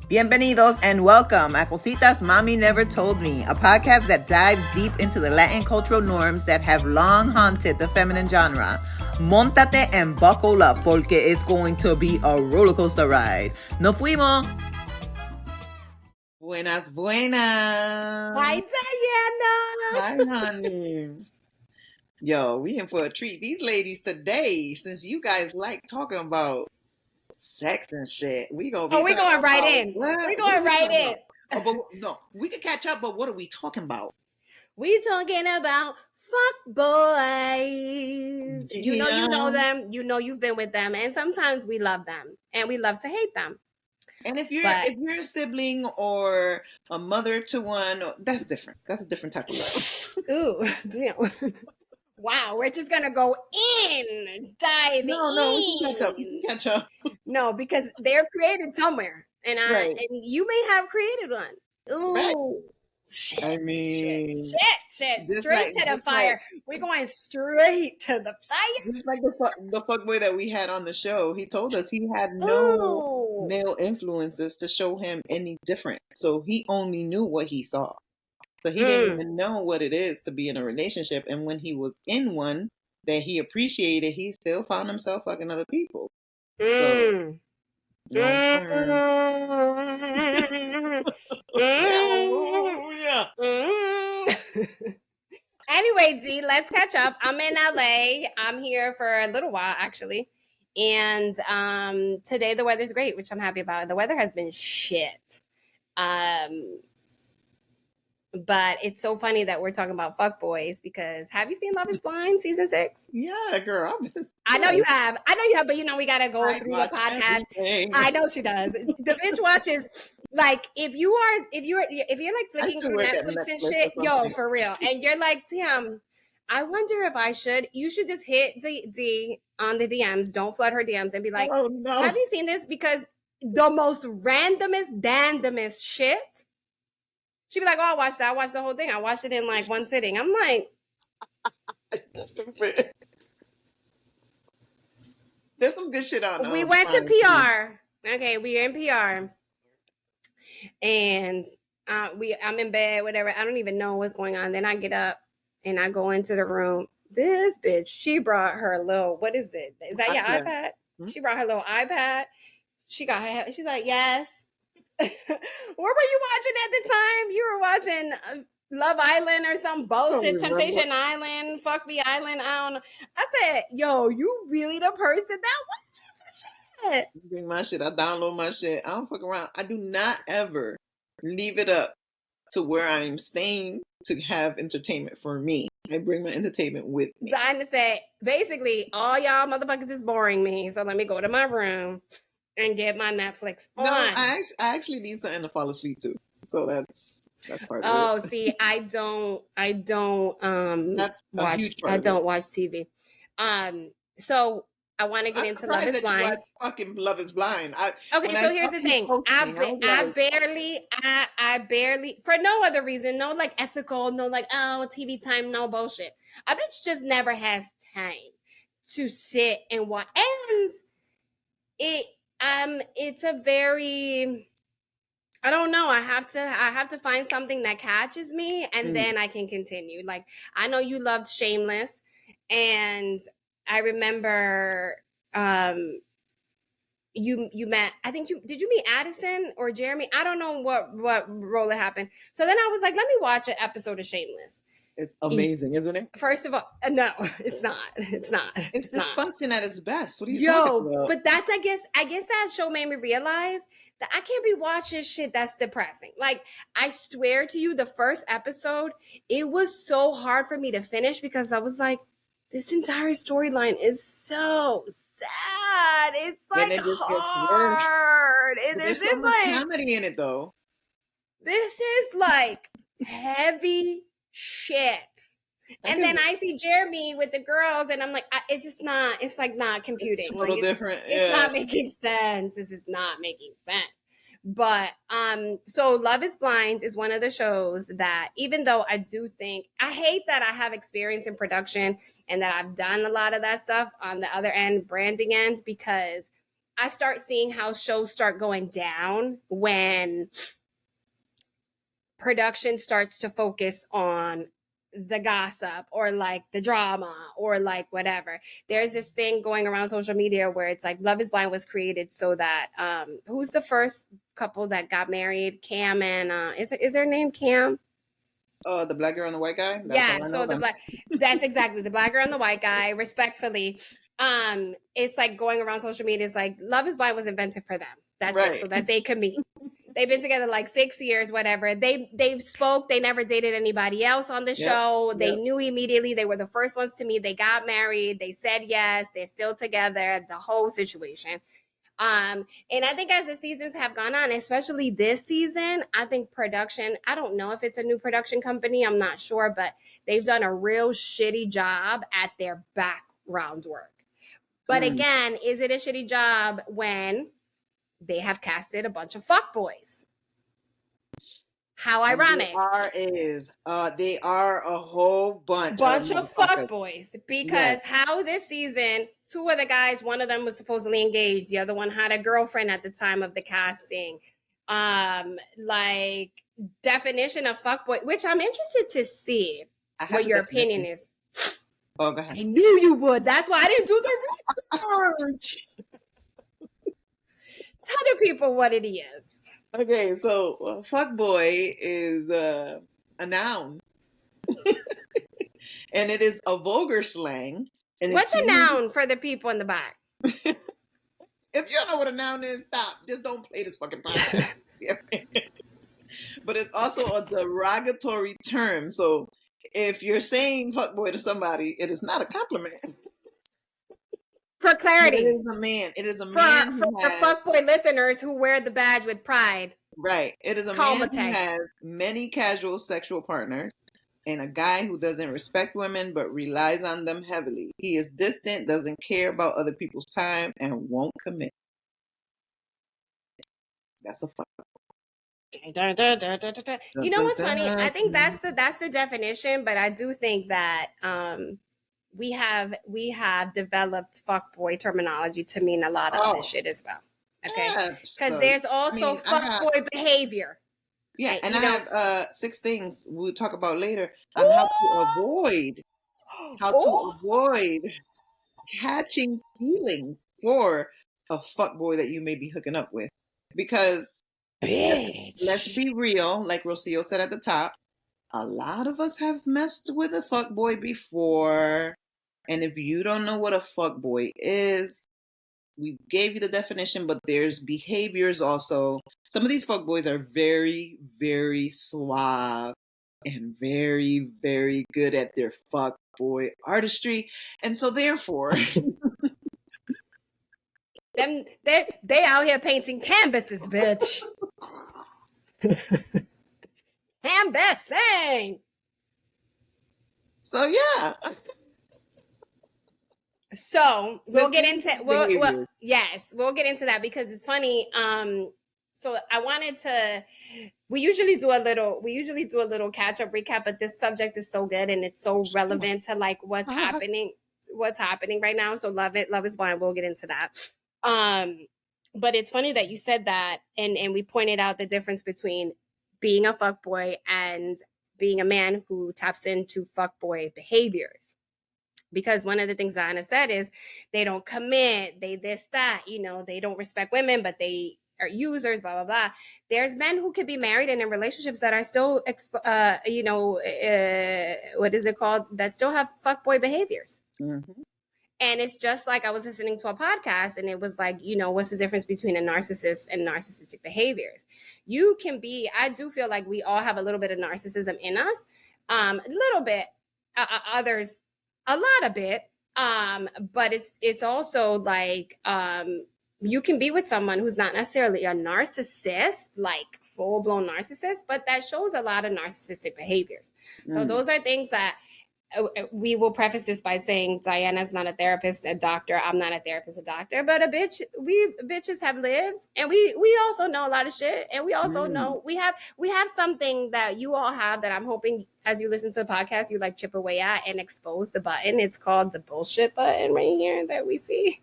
Bienvenidos and welcome a Cositas Mommy Never Told Me, a podcast that dives deep into the Latin cultural norms that have long haunted the feminine genre. Montate and buckle up porque it's going to be a roller coaster ride. ¡Nos fuimos! Buenas, buenas. Hi, Diana. Hi, honey. Yo, we in for a treat. These ladies today, since you guys like talking about sex and shit, we gonna be. Oh, we going right in. What? We going right in. Oh, but no, we can catch up. But what are we talking about? We talking about fuck boys. Yeah. You know them. You know you've been with them, and sometimes we love them, and we love to hate them. And if you're a sibling or a mother to one, that's different. That's a different type of love. Ooh, damn. Wow, we're just gonna go in, dive in. No, we can catch up. No, because they're created somewhere, and Right. and you may have created one. Ooh, Right. shit! I mean, shit! Straight to the fire. We're going straight to the fire. Just like the fuckboy that we had on the show, he told us he had no male influences to show him any different, so he only knew what he saw. So he didn't even know what it is to be in a relationship. And when he was in one that he appreciated, he still found himself fucking other people. So, Anyway, Z, let's catch up. I'm in LA. I'm here for a little while, actually. And today the weather's great, which I'm happy about. The weather has been shit. But it's so funny that we're talking about fuckboys because have you seen Love is Blind season 6? Yeah, girl. I know you have, but we gotta go through the podcast. Everything. I know she does. The bitch watches like if you're like flicking through Netflix and shit, yo, for real. And you're like, damn, I wonder if I should. You should just hit D on the DMs. Don't flood her DMs and be like, oh, no. Have you seen this? Because the most randomest shit. She'd be like, oh, I watched that. I watched the whole thing. I watched it in like one sitting. I'm like, stupid. There's some good shit on. We went to PR. Okay, we are in PR. And I'm in bed, whatever. I don't even know what's going on. Then I get up and I go into the room. This bitch, she brought her little, what is it? Is that your iPad? Mm-hmm. She brought her little iPad. She's like, yes. What were you watching at the time? You were watching Love Island or some bullshit, Temptation Island, Fuck Me Island. I don't know. I said, yo, you really the person that watches the shit? You bring my shit. I download my shit. I don't fuck around. I do not ever leave it up to where I'm staying to have entertainment for me. I bring my entertainment with me. So I said, basically, all y'all motherfuckers is boring me. So let me go to my room and get my Netflix on. No, I actually need something to fall asleep to. So that's part of it. Oh, see, I don't that's I don't watch TV. So I want to get into Love is Blind. You fucking Love is Blind. Okay, so here's the thing. I barely, for no other reason, no like ethical, no like, oh, TV time, no bullshit. A bitch just never has time to sit and watch. And it's a very, I don't know. I have to find something that catches me and then I can continue. Like, I know you loved Shameless, and I remember you met, I think did you meet Addison or Jeremy? I don't know what role it happened. So then I was like, let me watch an episode of Shameless. It's amazing, isn't it? First of all, no, it's not. It's dysfunction at its best. What are you talking about? But that's, I guess that show made me realize that I can't be watching shit that's depressing. Like, I swear to you, the first episode, it was so hard for me to finish because I was like, this entire storyline is so sad. It's like it just hard. There's so much comedy in it, though. This is like heavy shit. And then I see Jeremy with the girls, and I'm like, it's like not computing. It's a little different. It's not making sense. This is not making sense. But so Love is Blind is one of the shows that, even though I do think, I hate that I have experience in production and that I've done a lot of that stuff on the other end, branding end, because I start seeing how shows start going down when production starts to focus on the gossip or like the drama or like whatever. There's this thing going around social media where it's like Love is Blind was created so that who's the first couple that got married? Cam and is their name Cam? Oh, the black girl and the white guy? So that's exactly the black girl and the white guy, respectfully. It's like going around social media. It's like Love is Blind was invented for them. That's right. It, so that they could meet. They've been together like 6 years, whatever. They've spoke. They never dated anybody else on the show. They knew immediately. They were the first ones to meet. They got married. They said yes. They're still together. The whole situation. And I think as the seasons have gone on, especially this season, I think production, I don't know if it's a new production company, I'm not sure, but they've done a real shitty job at their background work. But again, is it a shitty job when they have casted a bunch of fuckboys? How ironic. They are a whole bunch of fuckboys. Because how this season, two of the guys, one of them was supposedly engaged, the other one had a girlfriend at the time of the casting. Like definition of fuckboy, which I'm interested to see what your opinion is. Oh, go ahead. I knew you would. That's why I didn't do the research. Tell the people what it is. Okay, so fuckboy is a noun. And it is a vulgar slang. And what's a noun for the people in the back? If you don't know what a noun is, stop. Just don't play this fucking podcast. But it's also a derogatory term. So if you're saying fuckboy to somebody, it is not a compliment. For clarity, it is a man. It is a man for fuckboy listeners who wear the badge with pride. Right. It is a man who has many casual sexual partners and a guy who doesn't respect women but relies on them heavily. He is distant, doesn't care about other people's time, and won't commit. That's a fuckboy. You know what's funny? I think that's the definition, but I do think that we have developed fuckboy terminology to mean a lot of this shit as well. Okay, because there's also fuckboy behavior. Yeah, and I have 6 things we'll talk about later on how to avoid catching feelings for a fuckboy that you may be hooking up with. Because let's be real, like Rocio said at the top, a lot of us have messed with a fuckboy before. And if you don't know what a fuckboy is, we gave you the definition, but there's behaviors also. Some of these fuckboys are very, very suave and very, very good at their fuckboy artistry. And so therefore... They out here painting canvases, bitch. Canvassing. So yeah. So we'll get into we'll get into that because it's funny. So I wanted to. We usually do a little catch up recap, but this subject is so good and it's so relevant to like what's happening right now. So Love is Blind. We'll get into that. But it's funny that you said that, and we pointed out the difference between being a fuckboy and being a man who taps into fuckboy behaviors. Because one of the things Diana said is they don't commit, they this, that, they don't respect women, but they are users, blah, blah, blah. There's men who could be married and in relationships that are still, what is it called? That still have fuckboy behaviors. Mm-hmm. And it's just like I was listening to a podcast and it was like, what's the difference between a narcissist and narcissistic behaviors? You can be, I do feel like we all have a little bit of narcissism in us, a little bit, others, a lot of it. But it's also like, you can be with someone who's not necessarily a narcissist, like full-blown narcissist, but that shows a lot of narcissistic behaviors. So those are things that we will preface this by saying Diana's not a therapist, a doctor. I'm not a therapist, a doctor, but bitches have lives, and we also know a lot of shit, and we also know we have something that you all have that I'm hoping as you listen to the podcast you like chip away at and expose the button. It's called the bullshit button right here that we see.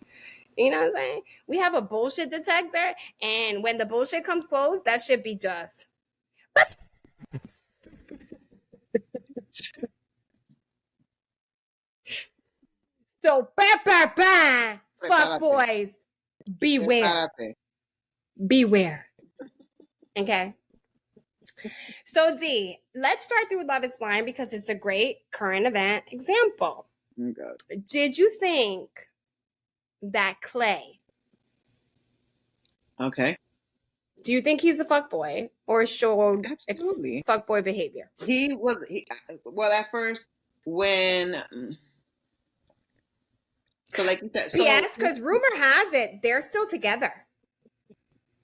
You know what I'm saying? We have a bullshit detector, and when the bullshit comes close, that should be just. So, fuck boys, beware. Beware. Okay. So, D, let's start through Love is Blind because it's a great current event example. Okay. Did you think that Clay? Okay. Do you think he's a fuckboy or showed fuckboy behavior? He was. Well, at first, when. So, like you said. Yes, because rumor has it they're still together.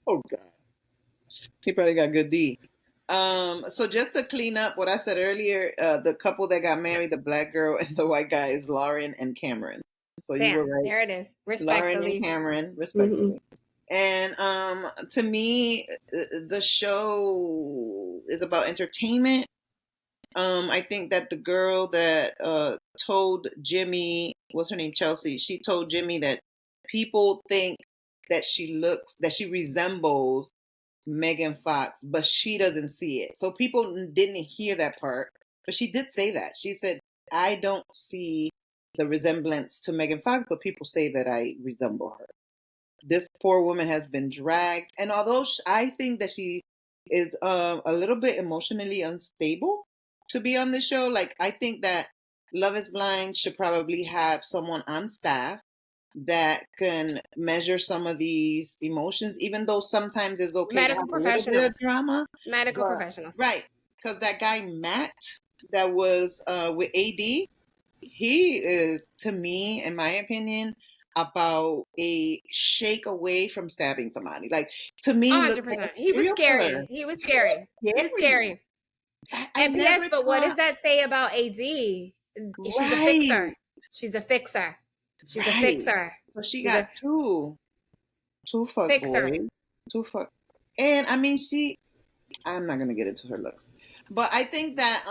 Oh, God. He probably got good D. So just to clean up what I said earlier, the couple that got married, the black girl and the white guy, is Lauren and Cameron. So you were right. There it is. Respectfully. Lauren and Cameron, respectfully. Mm-hmm. And to me, the show is about entertainment. I think that the girl that told Jimmy, what's her name, Chelsea, she told Jimmy that people think that she resembles Megan Fox, but she doesn't see it. So people didn't hear that part, but she did say that. She said, I don't see the resemblance to Megan Fox, but people say that I resemble her. This poor woman has been dragged. And although I think that she is a little bit emotionally unstable to be on the show, like I think that Love is Blind should probably have someone on staff that can measure some of these emotions, even though sometimes it's okay medical to have a little bit of drama. Medical professionals. Right. Because that guy, Matt, that was with AD, he is, to me, in my opinion, about a shake away from stabbing somebody. Like, to me, 100%. He was scary. He was scary. He was scary. And P.S., but what does that say about AD? She's a fixer. She's a fixer. She's a fixer. So she's got two fuck boys. Two fuck. And I mean, I'm not gonna get into her looks, but I think that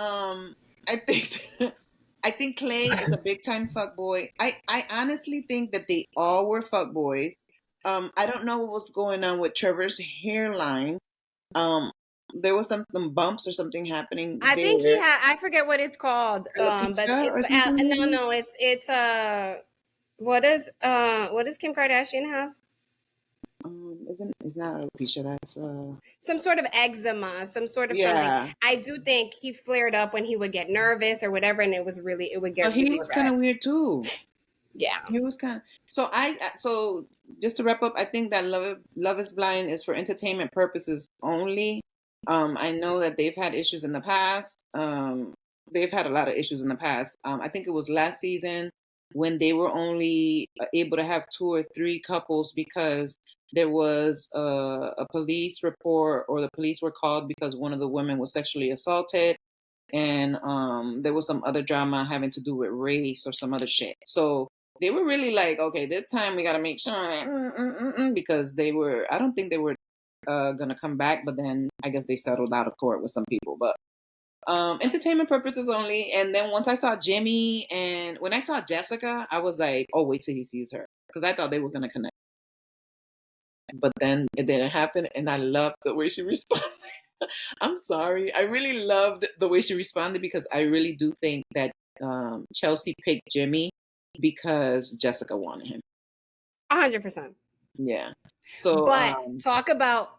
I think Clay is a big time fuck boy. I honestly think that they all were fuck boys. I don't know what was going on with Trevor's hairline. There was some bumps or something happening. I think he had. I forget what it's called. But it's it's what does Kim Kardashian have? It's not alopecia. That's some sort of eczema, some sort of something. I do think he flared up when he would get nervous or whatever, and it would get. He was kind of weird too. Yeah, he was kind of. So just to wrap up, I think that Love is Blind is for entertainment purposes only. I know that they've had issues in the past. They've had a lot of issues in the past. I think it was last season when they were only able to have 2 or 3 couples because there was a police report, or the police were called because one of the women was sexually assaulted, and there was some other drama having to do with race or some other shit. So they were really like, okay, this time we got to make sure that, because I don't think they were gonna come back, but then I guess they settled out of court with some people. But entertainment purposes only. And then once I saw Jimmy and when I saw Jessica, I was like, oh, wait till he sees her, because I thought they were gonna connect. But then it didn't happen, and I loved the way she responded. I'm sorry. I really loved the way she responded because I really do think that Chelsea picked Jimmy because Jessica wanted him. 100%. Yeah. So, but talk about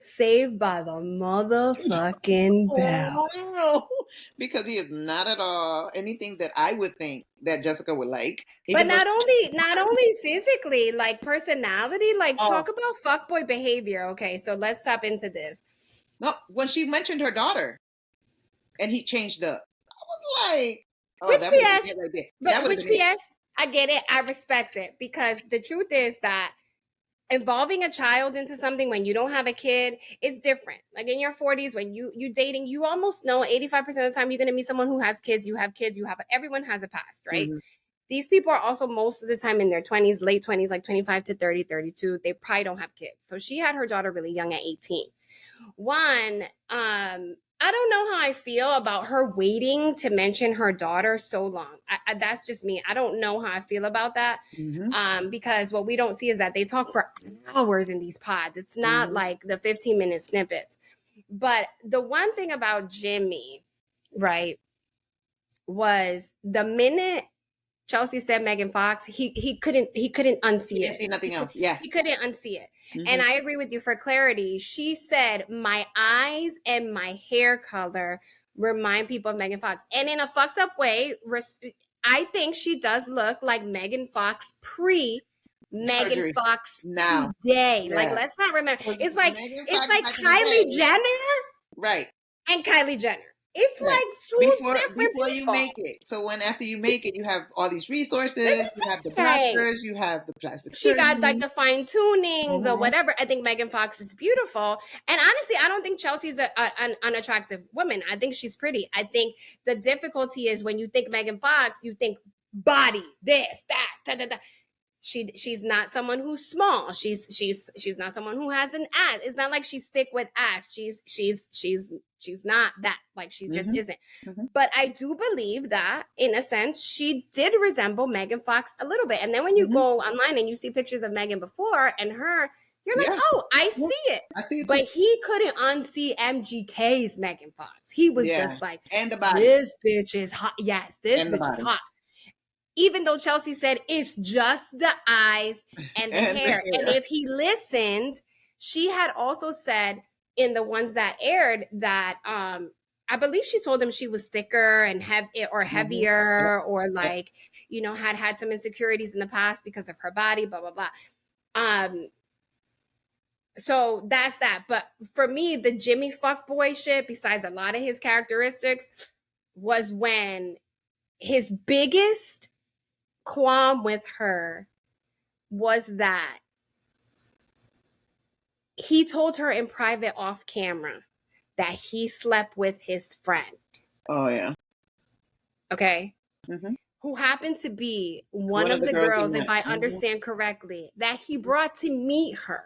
Saved by the motherfucking bell. No, because he is not at all anything that I would think that Jessica would like. But not only physically, like personality, like talk about fuckboy behavior. Okay, so let's tap into this. No, when she mentioned her daughter, and he changed up, I was like, which PS? Right, but which PS? I get it. I respect it, because the truth is that involving a child into something when you don't have a kid is different. Like in your 40s, when you dating, you almost know 85% of the time you're going to meet someone who has kids. You have kids. Everyone has a past, right? Mm-hmm. These people are also most of the time in their 20s, late 20s, like 25 to 30, 32. They probably don't have kids. So she had her daughter really young at 18. One, I I don't know how I feel about her waiting to mention her daughter so long. That's just me. I don't know how I feel about that. Because what we don't see is that they talk for hours in these pods. It's not like the 15-minute snippets. But the one thing about Jimmy, right, was the minute Chelsea said Megan Fox, he couldn't unsee it. He didn't see nothing else. Yeah. He couldn't unsee it. And I agree with you. For clarity, she said, my eyes and my hair color remind people of Megan Fox. And in a fucked up way, I think she does look like Megan Fox Megan Fox now. Today. Yeah. Like, let's not remember. It's like Kylie Jenner. Right. And Kylie Jenner. It's like two different before you make it. So after you make it, you have all these resources. You have the doctors. You have the plastic surgery. She got like the fine tuning, the whatever. I think Megan Fox is beautiful, and honestly, I don't think Chelsea's an unattractive woman. I think she's pretty. I think the difficulty is when you think Megan Fox, you think body, this, that, da, da, da. She's not someone who's small. She's not someone who has an ass. It's not like she's thick with ass. She's not that. Like, she just isn't. But I do believe that in a sense she did resemble Megan Fox a little bit. And then when you go online and you see pictures of Megan before and her, you're like, oh, I see it. I see it too. But he couldn't unsee MGK's Megan Fox. He was just like, and the body. This bitch is hot. Yes, this bitch is hot. Even though Chelsea said it's just the eyes and the hair. And if he listened, she had also said in the ones that aired that I believe she told him she was thicker and heavier or like, had some insecurities in the past because of her body, blah, blah, blah. So that's that. But for me, the Jimmy fuckboy shit, besides a lot of his characteristics, was when his biggest qualm with her was that he told her in private off camera that he slept with his friend. Oh, yeah. Okay. Who happened to be one of the girls, if I understand correctly, that he brought to meet her.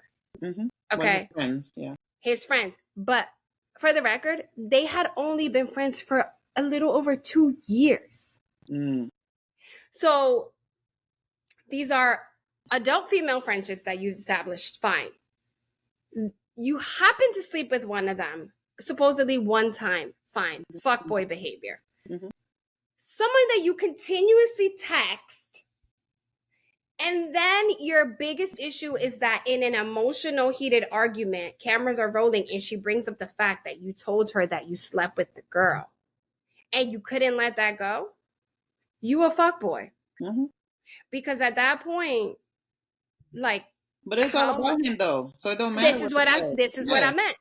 Okay. His friends, yeah. His friends. But for the record, they had only been friends for a little over 2 years. So these are adult female friendships that you've established, fine. You happen to sleep with one of them, supposedly one time, fine. Fuckboy behavior. Someone that you continuously text, and then your biggest issue is that in an emotional, heated argument, cameras are rolling, and she brings up the fact that you told her that you slept with the girl, and you couldn't let that go. You a fuckboy. Because at that point, like, but it's all about him though, so it don't matter. This is what I meant.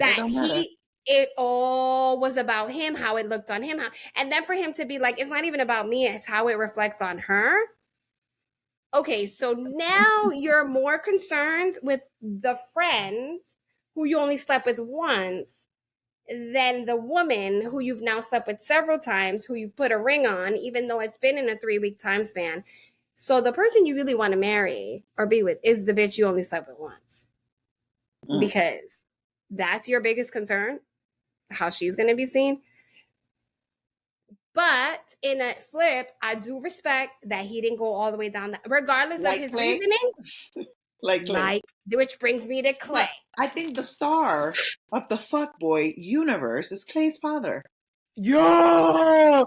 That it all was about him, how it looked on him, and then for him to be like, it's not even about me, it's how it reflects on her. Okay, so now you're more concerned with the friend who you only slept with once than the woman who you've now slept with several times, who you've put a ring on, even though it's been in a 3-week time span. So the person you really want to marry or be with is the bitch you only slept with once. Because that's your biggest concern, how she's going to be seen. But in a flip, I do respect that he didn't go all the way down, regardless of his reasoning. Which brings me to Clay. I think the star of the fuckboy universe is Clay's father. Yeah.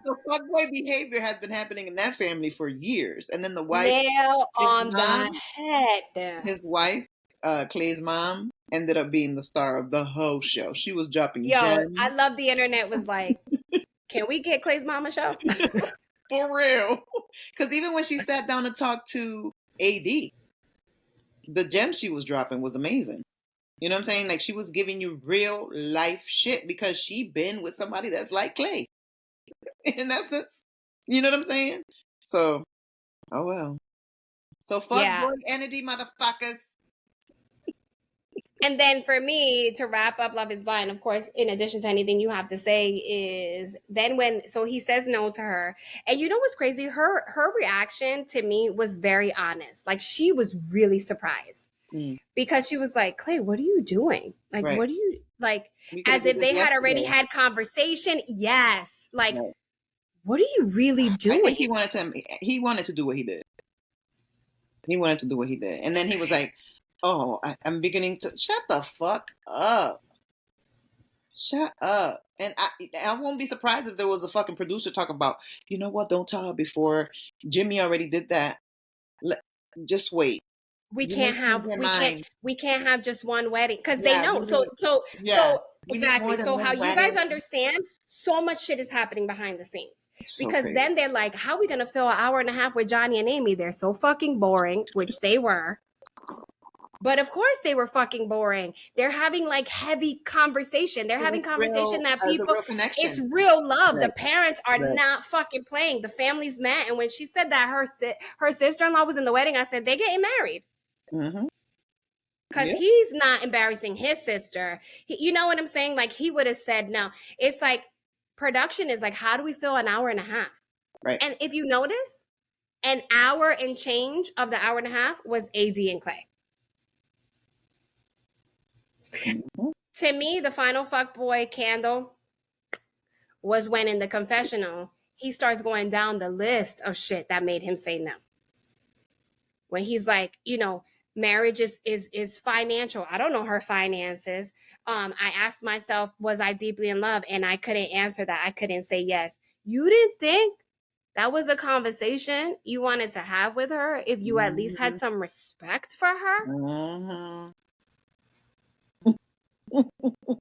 The fuckboy behavior has been happening in that family for years, and then the wife, nail on the head. His wife, Clay's mom, ended up being the star of the whole show. She was dropping gems. I love the internet was like, can we get Clay's mom a show? For real. Because even when she sat down to talk to AD, the gems she was dropping was amazing. You know what I'm saying? Like, she was giving you real life shit because she been with somebody that's like Clay. In essence. You know what I'm saying? So, oh well. So fuckboy entity, motherfuckers. And then for me, to wrap up Love is Blind, of course, in addition to anything you have to say is then so he says no to her. And you know what's crazy? Her reaction to me was very honest. Like, she was really surprised. because she was like, Clay, what are you doing? Like, what do you like? As if they had already had conversation. Yes. Like, what are you really doing? I think he wanted to do what he did. He wanted to do what he did. And then he was like, oh, I'm beginning to shut the fuck up. Shut up. And I won't be surprised if there was a fucking producer talking about, you know what, don't tell her before. Jimmy already did that. Just wait. We can't have just one wedding because they know. So exactly. So how you guys understand, so much shit is happening behind the scenes. Because then they're like, how are we going to fill an hour and a half with Johnny and Amy? They're so fucking boring, which they were. But of course they were fucking boring. They're having like heavy conversation. They're having conversation that people, it's real love. Right. The parents are not fucking playing. The families met. And when she said that her sister-in-law was in the wedding, I said, they're getting married. Because he's not embarrassing his sister. You know what I'm saying? Like he would have said no. It's like production is like, how do we fill an hour and a half? Right. And if you notice, an hour and change of the hour and a half was AD and Clay. To me, the final fuckboy candle was when in the confessional, he starts going down the list of shit that made him say no. When he's like, you know, marriage is financial. I don't know her finances. I asked myself, was I deeply in love? And I couldn't answer that. I couldn't say yes. You didn't think that was a conversation you wanted to have with her if you at least had some respect for her?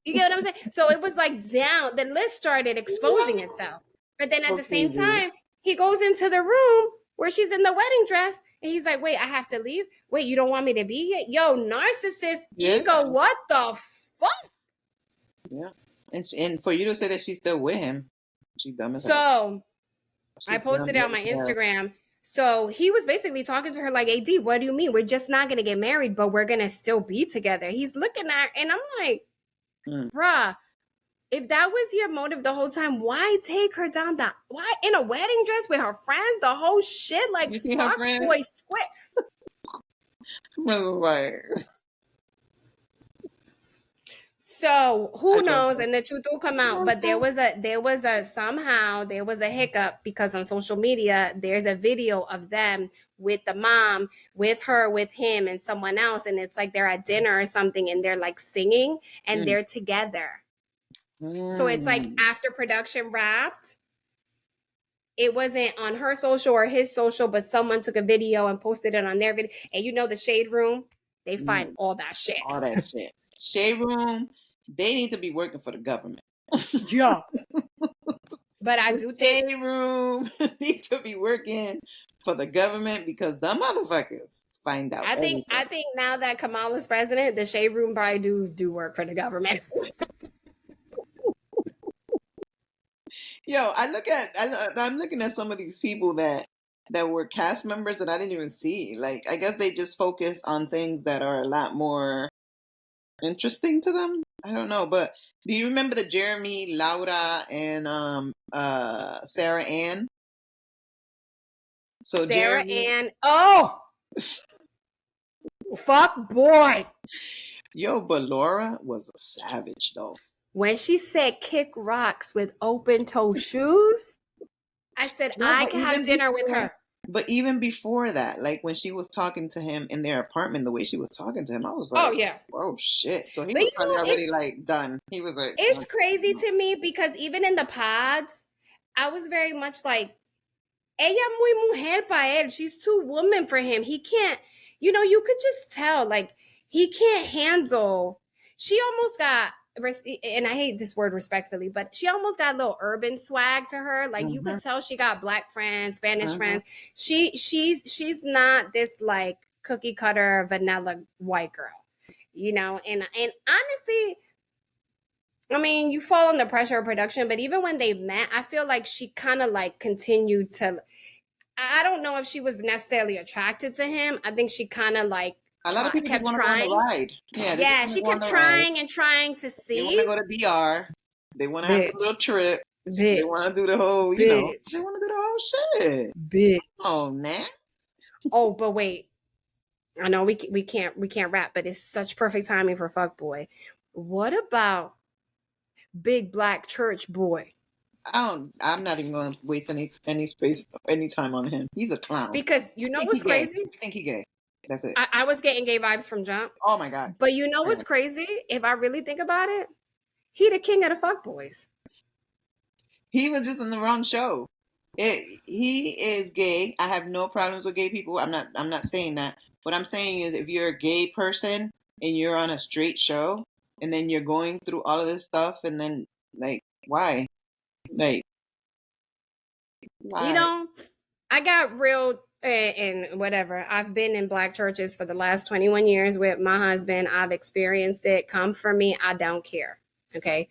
You get what I'm saying? So it was like down, the list started exposing itself. But then at the same time, he goes into the room where she's in the wedding dress and he's like, wait, I have to leave? Wait, you don't want me to be here? Yo, narcissist ego, what the fuck? Yeah. And for you to say that she's still with him, she's dumb as hell. So I posted it on my Instagram. So he was basically talking to her like, AD, what do you mean? We're just not going to get married, but we're going to still be together. He's looking at her and I'm like, bruh, if that was your motive the whole time, why take her down why in a wedding dress with her friends, the whole shit? Like, fuck boy squid. So who knows? And the truth will come out. But there was a hiccup because on social media, there's a video of them with the mom, with her, with him and someone else. And it's like they're at dinner or something and they're like singing and they're together. So it's like after production wrapped, it wasn't on her social or his social, but someone took a video and posted it on their video. And you know, the Shade Room, they find all that shit. All that shit. Shade Room, they need to be working for the government. Yeah. But I do think Shade Room need to be working for the government because the motherfuckers find out. I think now that Kamala's president, the Shade Room probably do work for the government. Yo, I'm looking at some of these people that were cast members that I didn't even see. Like, I guess they just focus on things that are a lot more interesting to them. I don't know, but do you remember the Jeremy, Laura, and Sarah Ann? So Sarah Ann, oh, fuck boy. Yo, but Laura was a savage though. When she said kick rocks with open toe shoes, I said I can have dinner with her. But even before that, like when she was talking to him in their apartment, the way she was talking to him, I was like, oh yeah, oh shit. So he was probably already like done. He was like, it's crazy to me because even in the pods, I was very much like, ella muy mujer pa él. She's too woman for him. He can't, you know, you could just tell like he can't handle. She almost got, and I hate this word respectfully, but she almost got a little urban swag to her. Like you could tell she got Black friends, Spanish friends. She's not this like cookie cutter vanilla white girl, you know. And honestly, I mean, you fall under pressure of production, but even when they met, I feel like she kind of like continued to. I don't know if she was necessarily attracted to him. I think she kind of like. A lot of people kept trying. Ride. Yeah, she kept trying and trying to see. They want to go to DR. They want to have a little trip. They want to do the whole, you know. They want to do the whole shit. Bitch. Oh, man. Oh, but wait. I know we can't rap, but it's such perfect timing for fuckboy. What about big black church boy? I'm not even going to waste any space, any time on him. He's a clown. Because you know what's crazy? I think he gay. That's it. I was getting gay vibes from jump. Oh my God. But you know what's crazy? If I really think about it, he the king of the fuckboys. He was just in the wrong show. He is gay. I have no problems with gay people. I'm not saying that. What I'm saying is, if you're a gay person and you're on a straight show, and then you're going through all of this stuff, and then like, why? Like, why? You know, I got real and whatever. I've been in black churches for the last 21 years with my husband. I've experienced it. Come for me. I don't care. Okay.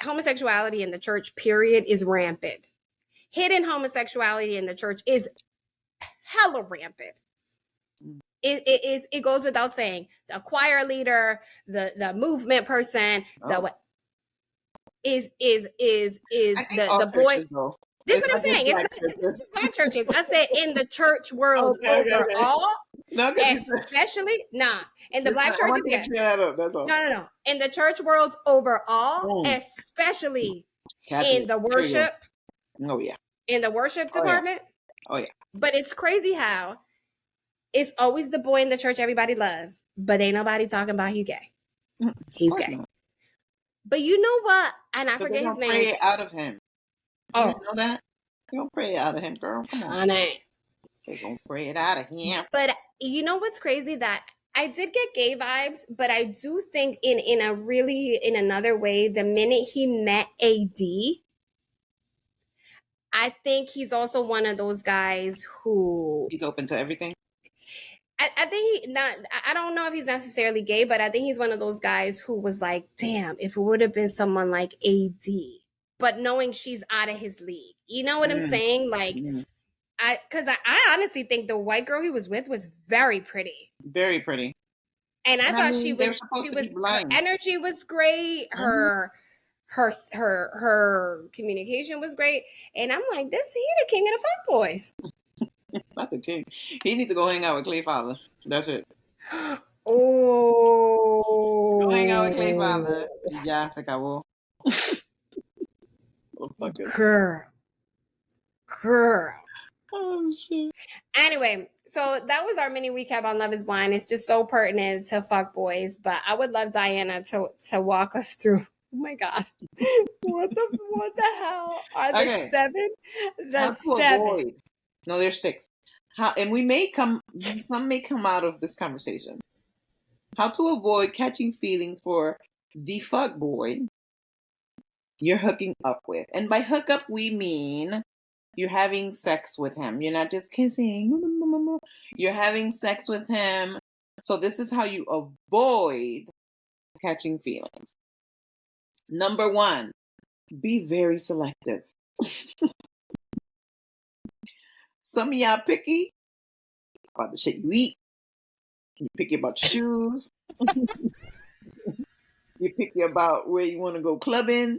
Homosexuality in the church, period, is rampant. Hidden homosexuality in the church is hella rampant. It goes without saying. The choir leader, the movement person, the what is the boy. Though. This is what I'm saying. It's just black churches. I said in the church world overall, especially in the black churches. Yes. No. In the church world overall, especially in the worship. Oh yeah. In the worship department. Oh yeah. But it's crazy how it's always the boy in the church everybody loves, but ain't nobody talking about he's gay. He's gay. Not. But you know what? And I forget his name. Pray it out of him. Oh, you know that? You don't pray it out of him, girl. Come on. They're gonna pray it out of him. But you know what's crazy? That I did get gay vibes, but I do think in another way, the minute he met AD, I think he's also one of those guys who he's open to everything. I think I don't know if he's necessarily gay, but I think he's one of those guys who was like, damn, if it would have been someone like AD, but knowing she's out of his league. You know what I'm saying? Like, because I honestly think the white girl he was with was very pretty. Very pretty. And I thought she was her energy was great. Her communication was great. And I'm like, he the king of the fuckboys. Not the king. He needs to go hang out with Clay Father. That's it. Oh. Go hang out with Clay Father. Ya se acabó. Girl. Oh shit. Anyway, so that was our mini recap on Love is Blind. It's just so pertinent to fuckboys, but I would love Diana to walk us through. Oh my God. What the hell are the seven? The seven. No, there's 6. And some may come out of this conversation. How to avoid catching feelings for the fuckboy you're hooking up with. And by hook up, we mean you're having sex with him. You're not just kissing. You're having sex with him. So this is how you avoid catching feelings. Number 1, be very selective. Some of y'all picky about the shit you eat. You're picky about your shoes. You're picky about where you want to go clubbing.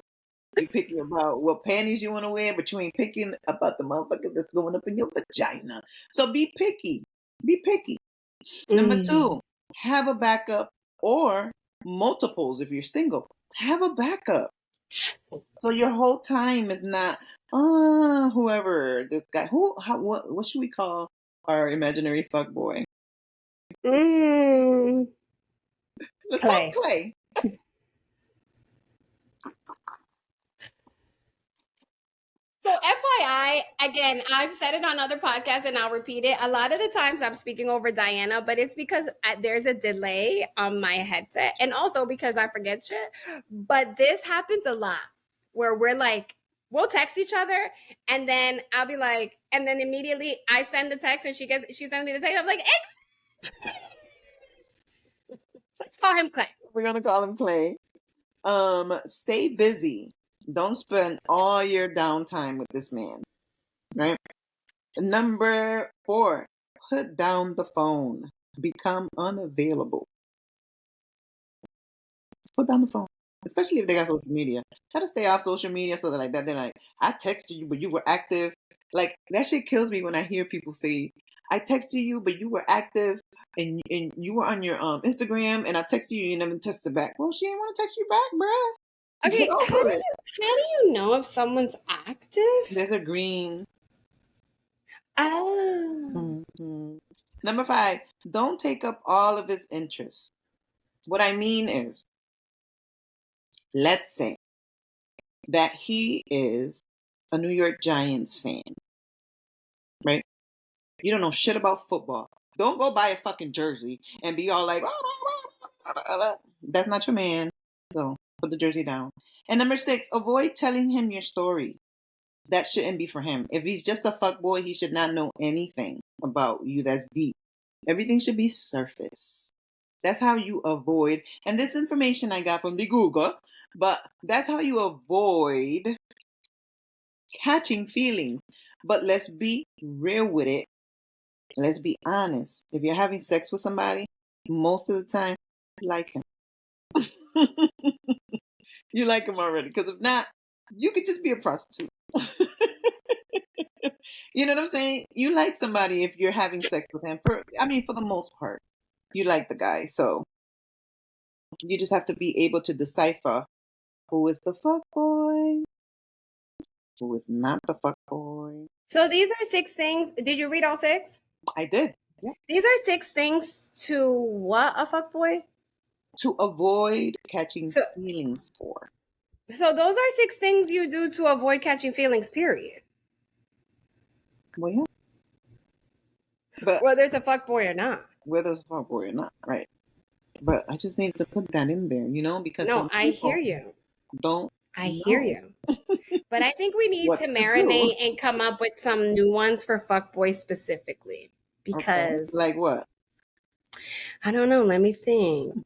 You're picky about what panties you want to wear, but you ain't picking about the motherfucker that's going up in your vagina. So be picky. Be picky. Number 2, have a backup or multiples if you're single. Have a backup. So your whole time is not whoever this guy. What should we call our imaginary fuckboy? Clay. So FYI, again, I've said it on other podcasts and I'll repeat it. A lot of the times I'm speaking over Diana, but it's because there's a delay on my headset and also because I forget shit. But this happens a lot where we're like, we'll text each other and then I'll be like, and then immediately I send the text and she sends me the text. I'm like, let's call him Clay. We're going to call him Clay. Stay busy. Don't spend all your downtime with this man, right? Number 4, put down the phone. Become unavailable. Put down the phone, especially if they got social media. Try to stay off social media so that like that. They're like, I texted you, but you were active. Like that shit kills me when I hear people say, I texted you, but you were active and you were on your Instagram, and I texted you, you never texted back. Well, she didn't want to text you back, bruh. Okay, how do you know if someone's active? There's a green. Oh. Mm-hmm. Number 5, don't take up all of his interests. What I mean is, let's say that he is a New York Giants fan, right? You don't know shit about football. Don't go buy a fucking jersey and be all like, that's not your man. Go put the jersey down. And number 6, avoid telling him your story. That shouldn't be for him. If he's just a fuckboy, he should not know anything about you that's deep. Everything should be surface. That's how you avoid, and this information I got from the Google, but that's how you avoid catching feelings. But let's be real with it. Let's be honest. If you're having sex with somebody, most of the time, you like him. You like him already. Because if not, you could just be a prostitute. You know what I'm saying? You like somebody if you're having sex with him. For the most part, you like the guy. So you just have to be able to decipher who is the fuckboy, who is not the fuckboy. So these are 6 things. Did you read all 6? I did. Yeah. These are 6 things to what a fuckboy? To avoid catching feelings for. So those are 6 things you do to avoid catching feelings, period. Well, yeah. But whether it's a fuckboy or not. Whether it's a fuckboy or not, right. But I just need to put that in there, because I hear you. I hear you. But I think we need to marinate and come up with some new ones for fuckboys specifically. Because like what? I don't know, let me think.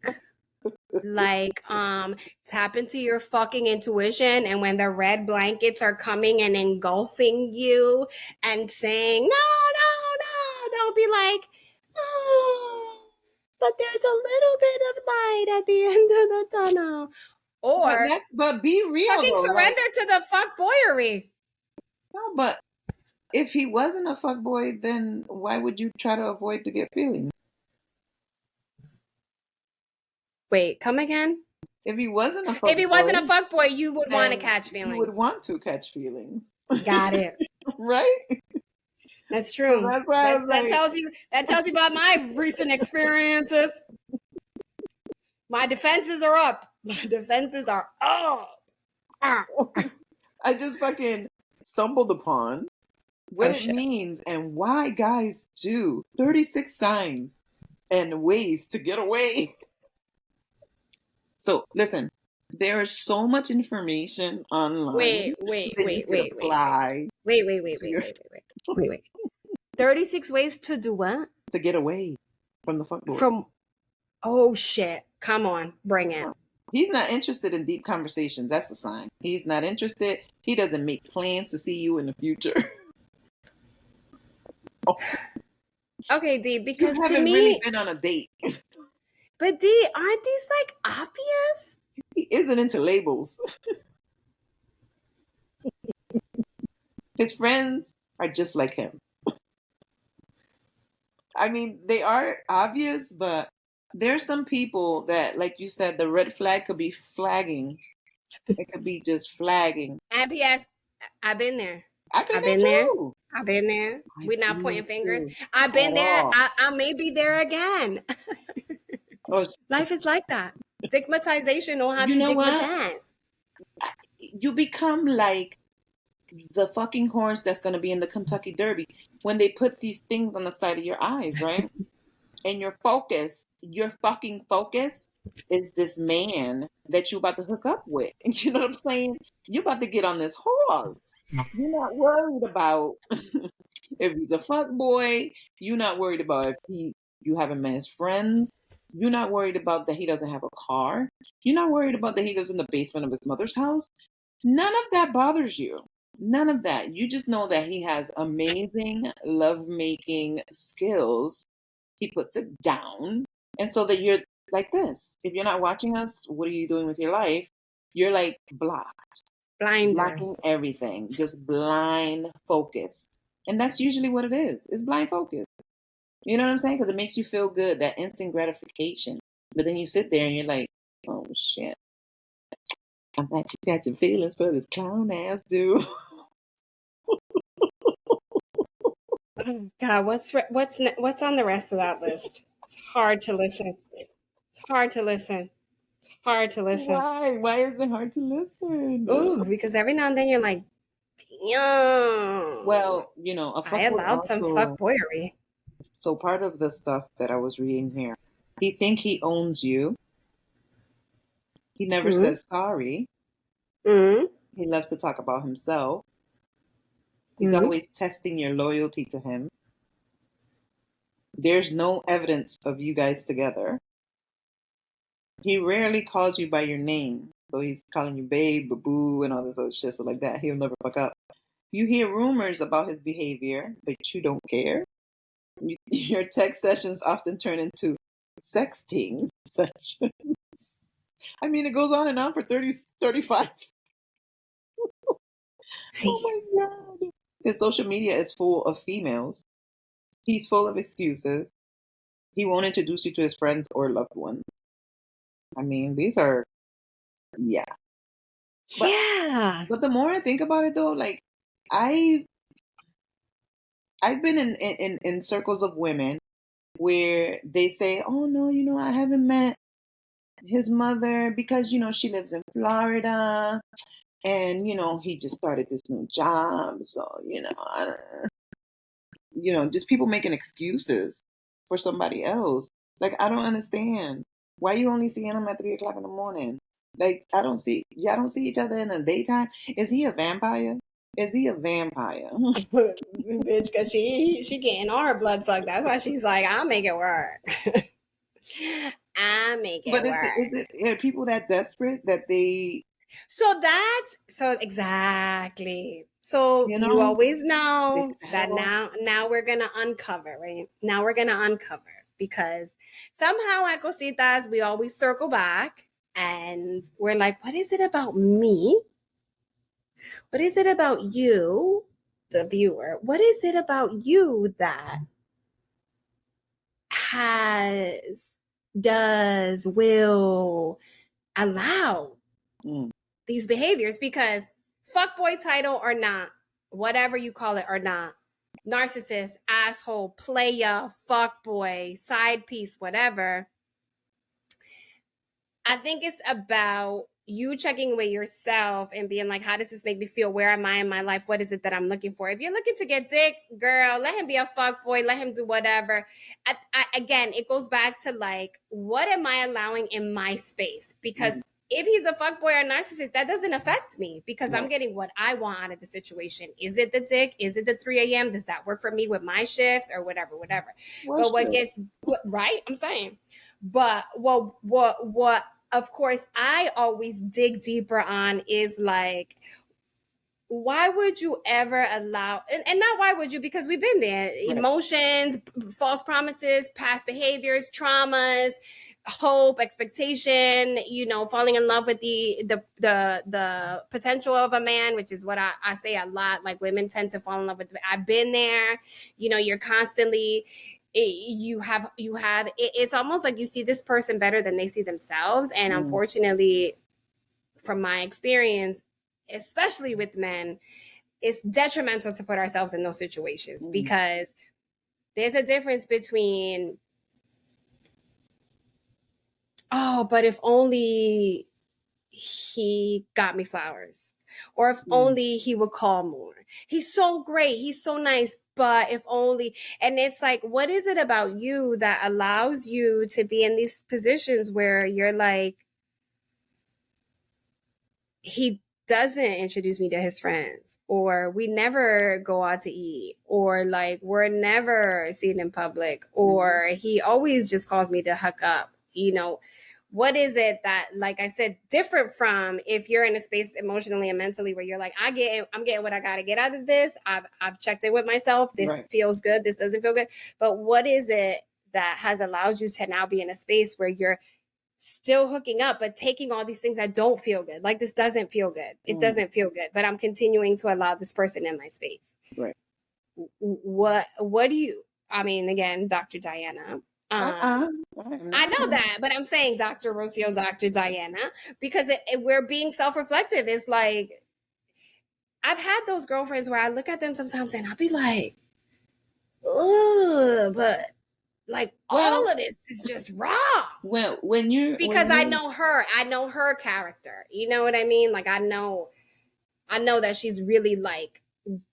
Like tap into your fucking intuition, and when the red blankets are coming and engulfing you and saying no, don't be like, oh, but there's a little bit of light at the end of the tunnel. Or but be real, fucking surrender to the fuckboyery. No, but if he wasn't a fuckboy, then why would you try to avoid to get feelings? Wait, come again? If he wasn't a fuckboy, you would want to catch feelings. You would want to catch feelings. Got it. Right? That's true. So that's why that tells you about my recent experiences. My defenses are up. I just fucking stumbled upon what it means and why guys do 36 signs and ways to get away. So listen, there is so much information online. Wait. 36 ways to do what? To get away from the fuckboy. Oh shit. Come on, bring it. He's not interested in deep conversations. That's the sign. He's not interested. He doesn't make plans to see you in the future. Okay, D, because you haven't really been on a date. But D, aren't these like obvious? He isn't into labels. His friends are just like him. They are obvious, but there's some people that, like you said, the red flag could be flagging. It could be just flagging. And P.S. I've been there. I've been there. I've been there. We're not pointing fingers. I've been there. I may be there again. Life is like that. Stigmatization will have you stigmatized. You become like the fucking horse that's going to be in the Kentucky Derby when they put these things on the side of your eyes, right? And your fucking focus is this man that you about to hook up with. You know what I'm saying? You about to get on this horse. You're not worried about if he's a fuckboy. You're not worried about if you haven't met his friends. You're not worried about that he doesn't have a car. You're not worried about that he lives in the basement of his mother's house. None of that bothers you. None of that. You just know that he has amazing lovemaking skills. He puts it down. And so that you're like this. If you're not watching us, what are you doing with your life? You're like blocked. Blocking everything. Just blind focus. And that's usually what it is. It's blind focus. You know what I'm saying? Because it makes you feel good, that instant gratification. But then you sit there and you're like, oh shit, I'm actually catching feelings for this clown ass dude. Oh God, what's on the rest of that list? It's hard to listen. It's hard to listen. It's hard to listen. Why? Why is it hard to listen? Oh, because every now and then you're like, damn. Well, you know, a I fuckboy allowed some also. fuckboyery. So part of the stuff that I was reading here, he think he owns you. He never Mm-hmm. says sorry. Mm-hmm. He loves to talk about himself. He's Mm-hmm. always testing your loyalty to him. There's no evidence of you guys together. He rarely calls you by your name. So he's calling you babe, boo, and all this other shit. So like that, he'll never fuck up. You hear rumors about his behavior, but you don't care. Your text sessions often turn into sexting sessions. I mean, it goes on and on for 30, 35. Oh my God. His social media is full of females. He's full of excuses. He won't introduce you to his friends or loved ones. I mean, these are, yeah. Yeah. But the more I think about it, though, like, I've been in circles of women where they say, oh, no, you know, I haven't met his mother because, you know, she lives in Florida and, you know, he just started this new job. So, you know, just people making excuses for somebody else. Like, I don't understand. Why you only seeing him at 3 o'clock in the morning? Like, y'all don't see each other in the daytime. Is he a vampire? Is he a vampire? Bitch, because she getting all her blood sucked. That's why she's like, I'll make it work. I make it But work. are people that desperate that they? So exactly. So you always know that now we're gonna uncover, right? Now we're gonna uncover because somehow at Cositas we always circle back and we're like, what is it about me? What is it about you, the viewer? What is it about you that will allow these behaviors? Because fuckboy title or not, whatever you call it or not, narcissist, asshole, playa, fuckboy, side piece, whatever. I think it's about you checking with yourself and being like, how does this make me feel? Where am I in my life? What is it that I'm looking for? If you're looking to get dick, girl, let him be a fuck boy. Let him do whatever. Again, it goes back to like, what am I allowing in my space? Because if he's a fuck boy or narcissist, that doesn't affect me because I'm getting what I want out of the situation. Is it the dick? Is it the 3 a.m.? Does that work for me with my shift or whatever? But what gets right? I'm saying. But what of course I always dig deeper on is like, why would you ever allow, and not why would you, because we've been there, emotions, false promises, past behaviors, traumas, hope, expectation, you know, falling in love with the potential of a man, which is what I say a lot. Like, women tend to fall in love with, I've been there, you know, you're constantly, it's almost like you see this person better than they see themselves. And unfortunately, from my experience, especially with men, it's detrimental to put ourselves in those situations because there's a difference between, oh, but if only he got me flowers, or if only he would call more. He's so great. He's so nice. But if only, and it's like, what is it about you that allows you to be in these positions where you're like, he doesn't introduce me to his friends, or we never go out to eat, or like we're never seen in public, or he always just calls me to hook up, you know? What is it that, like I said, different from if you're in a space emotionally and mentally where you're like, I'm getting what I got to get out of this. I've checked in with myself. This feels good. This doesn't feel good. But what is it that has allowed you to now be in a space where you're still hooking up, but taking all these things that don't feel good? Like, this doesn't feel good. It doesn't feel good, but I'm continuing to allow this person in my space. Right. What do you, I mean, again, Dr. Diana. I know that, but I'm saying Dr. Rocio, Dr. Diana, because we're being self-reflective. It's like, I've had those girlfriends where I look at them sometimes and I'll be like, ugh, but like, all of this is just wrong. Well, because I know her character. You know what I mean? Like, I know that she's really like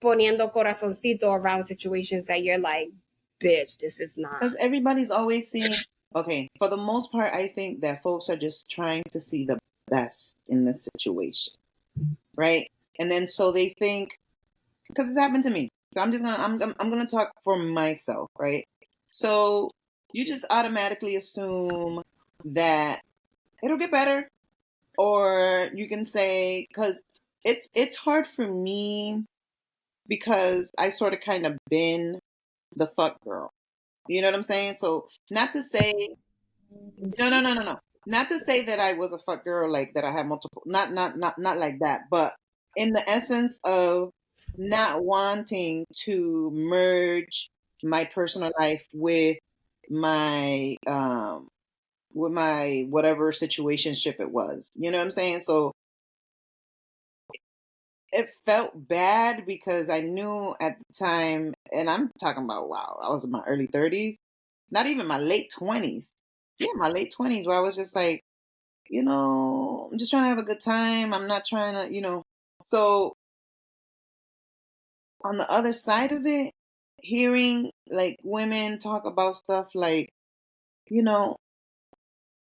poniendo corazoncito around situations that you're like, bitch, this is not. Because everybody's always seeing, okay, for the most part, I think that folks are just trying to see the best in the situation, right? And then so they think, because it's happened to me. So I'm gonna talk for myself, right? So you just automatically assume that it'll get better, or you can say, because it's hard for me because I sort of kind of been the fuck girl. You know what I'm saying? So not to say, no. Not to say that I was a fuck girl, like that I had multiple, not like that, but in the essence of not wanting to merge my personal life with my whatever situationship it was. You know what I'm saying? So it felt bad because I knew at the time, and I'm talking about, wow, I was in my early 30s, not even my late 20s. Yeah, my late 20s, where I was just like, I'm just trying to have a good time. I'm not trying to, So on the other side of it, hearing like women talk about stuff like,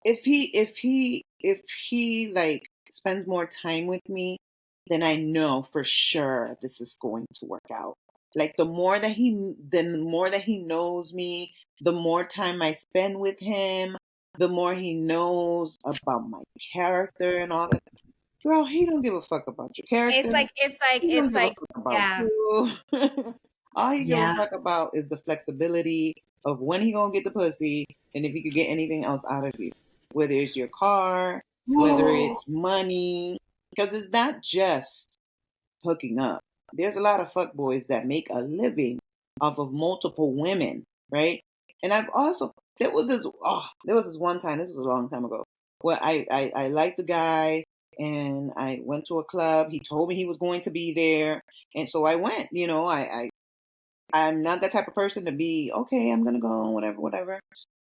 if he like spends more time with me, then I know for sure this is going to work out. Like the more that he knows me, the more time I spend with him, the more he knows about my character and all that. Girl, he don't give a fuck about your character. It's like, yeah. All he gives a fuck about is the flexibility of when he gonna get the pussy and if he could get anything else out of you. Whether it's your car, whether it's money, because it's not just hooking up. There's a lot of fuckboys that make a living off of multiple women, right? And I've also there was this one time, this was a long time ago, where I liked the guy and I went to a club. He told me he was going to be there, and so I went. I'm not that type of person to be, okay, I'm gonna go, whatever.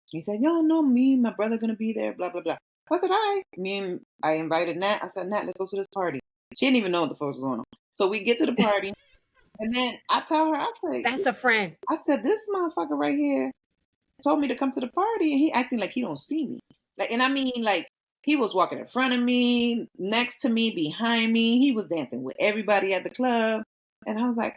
He said, y'all know me, my brother gonna be there, blah blah blah. I said, I invited Nat. I said, Nat, let's go to this party. She didn't even know what the fuck was going on. So we get to the party, and then I tell her, I say, that's a friend. I said, this motherfucker right here told me to come to the party, and he acting like he don't see me. Like, and I mean, like, he was walking in front of me, next to me, behind me. He was dancing with everybody at the club, and I was like,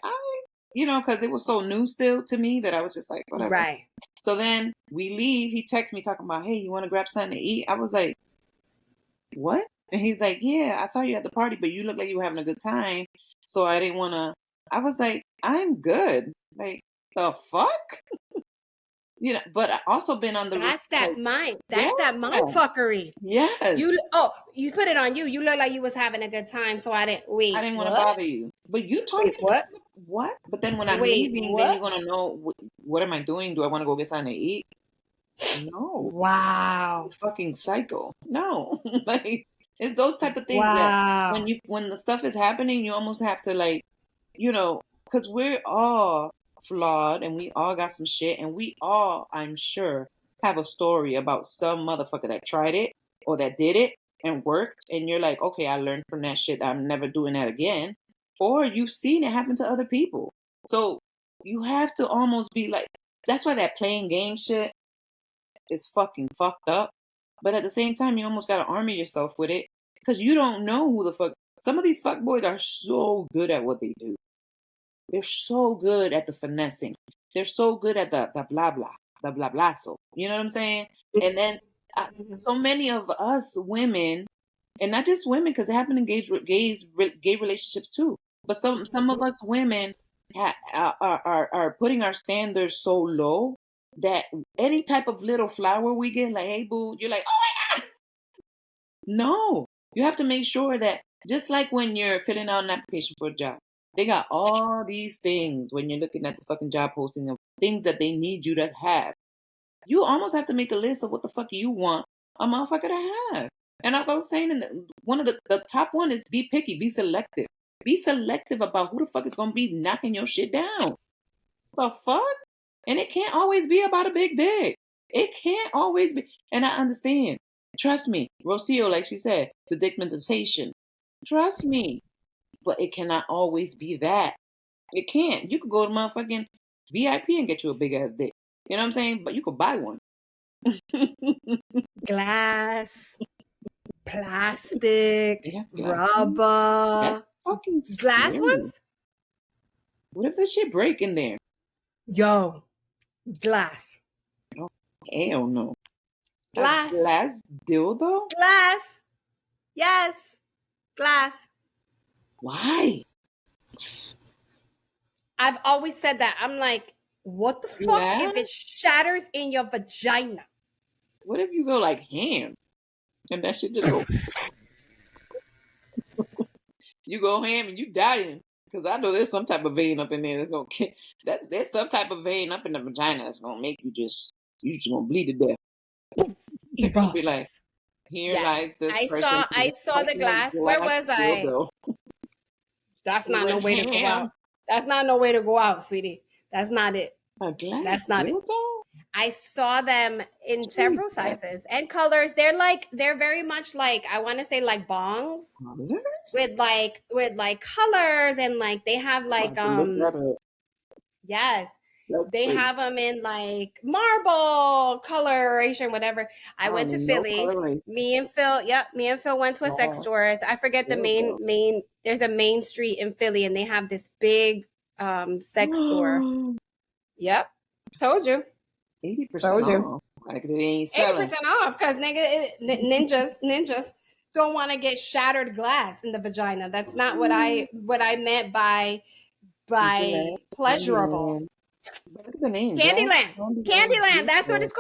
because it was so new still to me that I was just like, whatever. Right. So then we leave. He texts me talking about, hey, you want to grab something to eat? I was like, what? And he's like, yeah, I saw you at the party, but you look like you were having a good time. So I didn't want to. I was like, I'm good. Like, the fuck? But I also been on the. That's that mind. That's that mind fuckery. Yes. You put it on you. You look like you was having a good time, so I didn't want to bother you. But you told me what? But then when I'm leaving, then you're gonna know what am I doing? Do I want to go get something to eat? No. Wow. You're fucking psycho. No. Like, it's those type of things that when the stuff is happening, you almost have to, like, because we're all flawed and we all got some shit, and we all, I'm sure, have a story about some motherfucker that tried it or that did it and worked, and you're like, okay, I learned from that shit, I'm never doing that again. Or you've seen it happen to other people. So you have to almost be like, that's why that playing game shit is fucking fucked up. But at the same time, you almost got to armor yourself with it, because you don't know who the fuck. Some of these fuck boys are so good at what they do. They're so good at the finessing. They're so good at the blah blah, the blah blah. So you know what I'm saying? And then so many of us women, and not just women, because it happened in gay relationships too. But some of us women are putting our standards so low that any type of little flower we get, like, hey boo, you're like, oh my god. No, you have to make sure that, just like when you're filling out an application for a job, They got all these things when you're looking at the fucking job posting of things that they need you to have. You almost have to make a list of what the fuck you want a motherfucker to have. And like I was saying, one of the top one is be picky, be selective. Be selective about who the fuck is going to be knocking your shit down. The fuck? And it can't always be about a big dick. It can't always be. And I understand. Trust me. Rocio, like she said, the dickmatization. Trust me. But it cannot always be that. It can't. You could go to motherfucking VIP and get you a big ass dick. You know what I'm saying? But you could buy one. Glass, plastic, rubber. That's fucking glass scary. ones? What if this shit break in there? Yo, glass. Oh, hell no. Glass. A glass dildo? Glass. Yes. Glass. Why? I've always said that. I'm like, what the fuck if it shatters in your vagina? What if you go like ham and that shit just go? You go ham and you dying. Because I know there's some type of vein up in there that's gonna there's some type of vein up in the vagina that's gonna make you just gonna bleed to death. You're gonna be like, here lies this person. I saw the glass. Where was I? That's not no way to go out. That's not no way to go out, sweetie. That's not it. A glass That's not dildo? it. I saw them in several sizes and colors. They're very much like, I want to say like bongs with like colors, and like they have like yes. They have them in like marble coloration, whatever. I went to Philly. Me and Phil went to a sex store. I forget the main. There's a main street in Philly, and they have this big sex store. Yep, told you. 80% told you. Off. Like it ain't 80% off because ninjas don't want to get shattered glass in the vagina. That's not what I meant by pleasurable. Look at the name. Candyland. That's what it's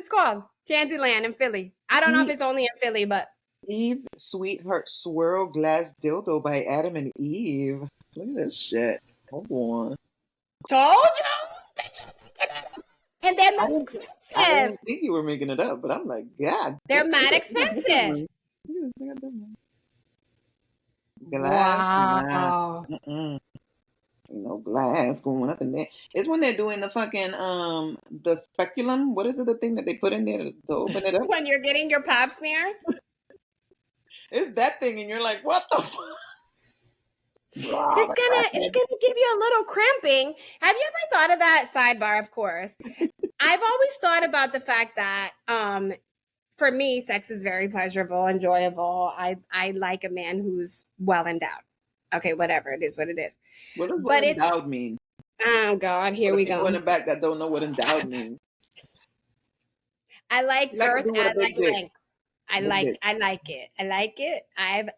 called. Candyland in Philly. I don't know if it's only in Philly, but Eve Sweetheart Swirl Glass Dildo by Adam and Eve. Look at this shit. Hold on. Told you. And they're not expensive. I didn't think you were making it up, but I'm like, God. They're mad expensive. Glass. Wow. No glass going up in there. It's when they're doing the fucking the speculum. What is it? The thing that they put in there to open it up. When you're getting your pap smear. It's that thing, and you're like, what the fuck? Wow, it's gonna give you a little cramping. Have you ever thought of that? Sidebar, of course. I've always thought about the fact that for me, sex is very pleasurable, enjoyable. I like a man who's well endowed. Okay, whatever. It is what it is. What does endowed mean? Oh God, here we go. In the back that don't know what endowed means. I like girth. I like length. I like it.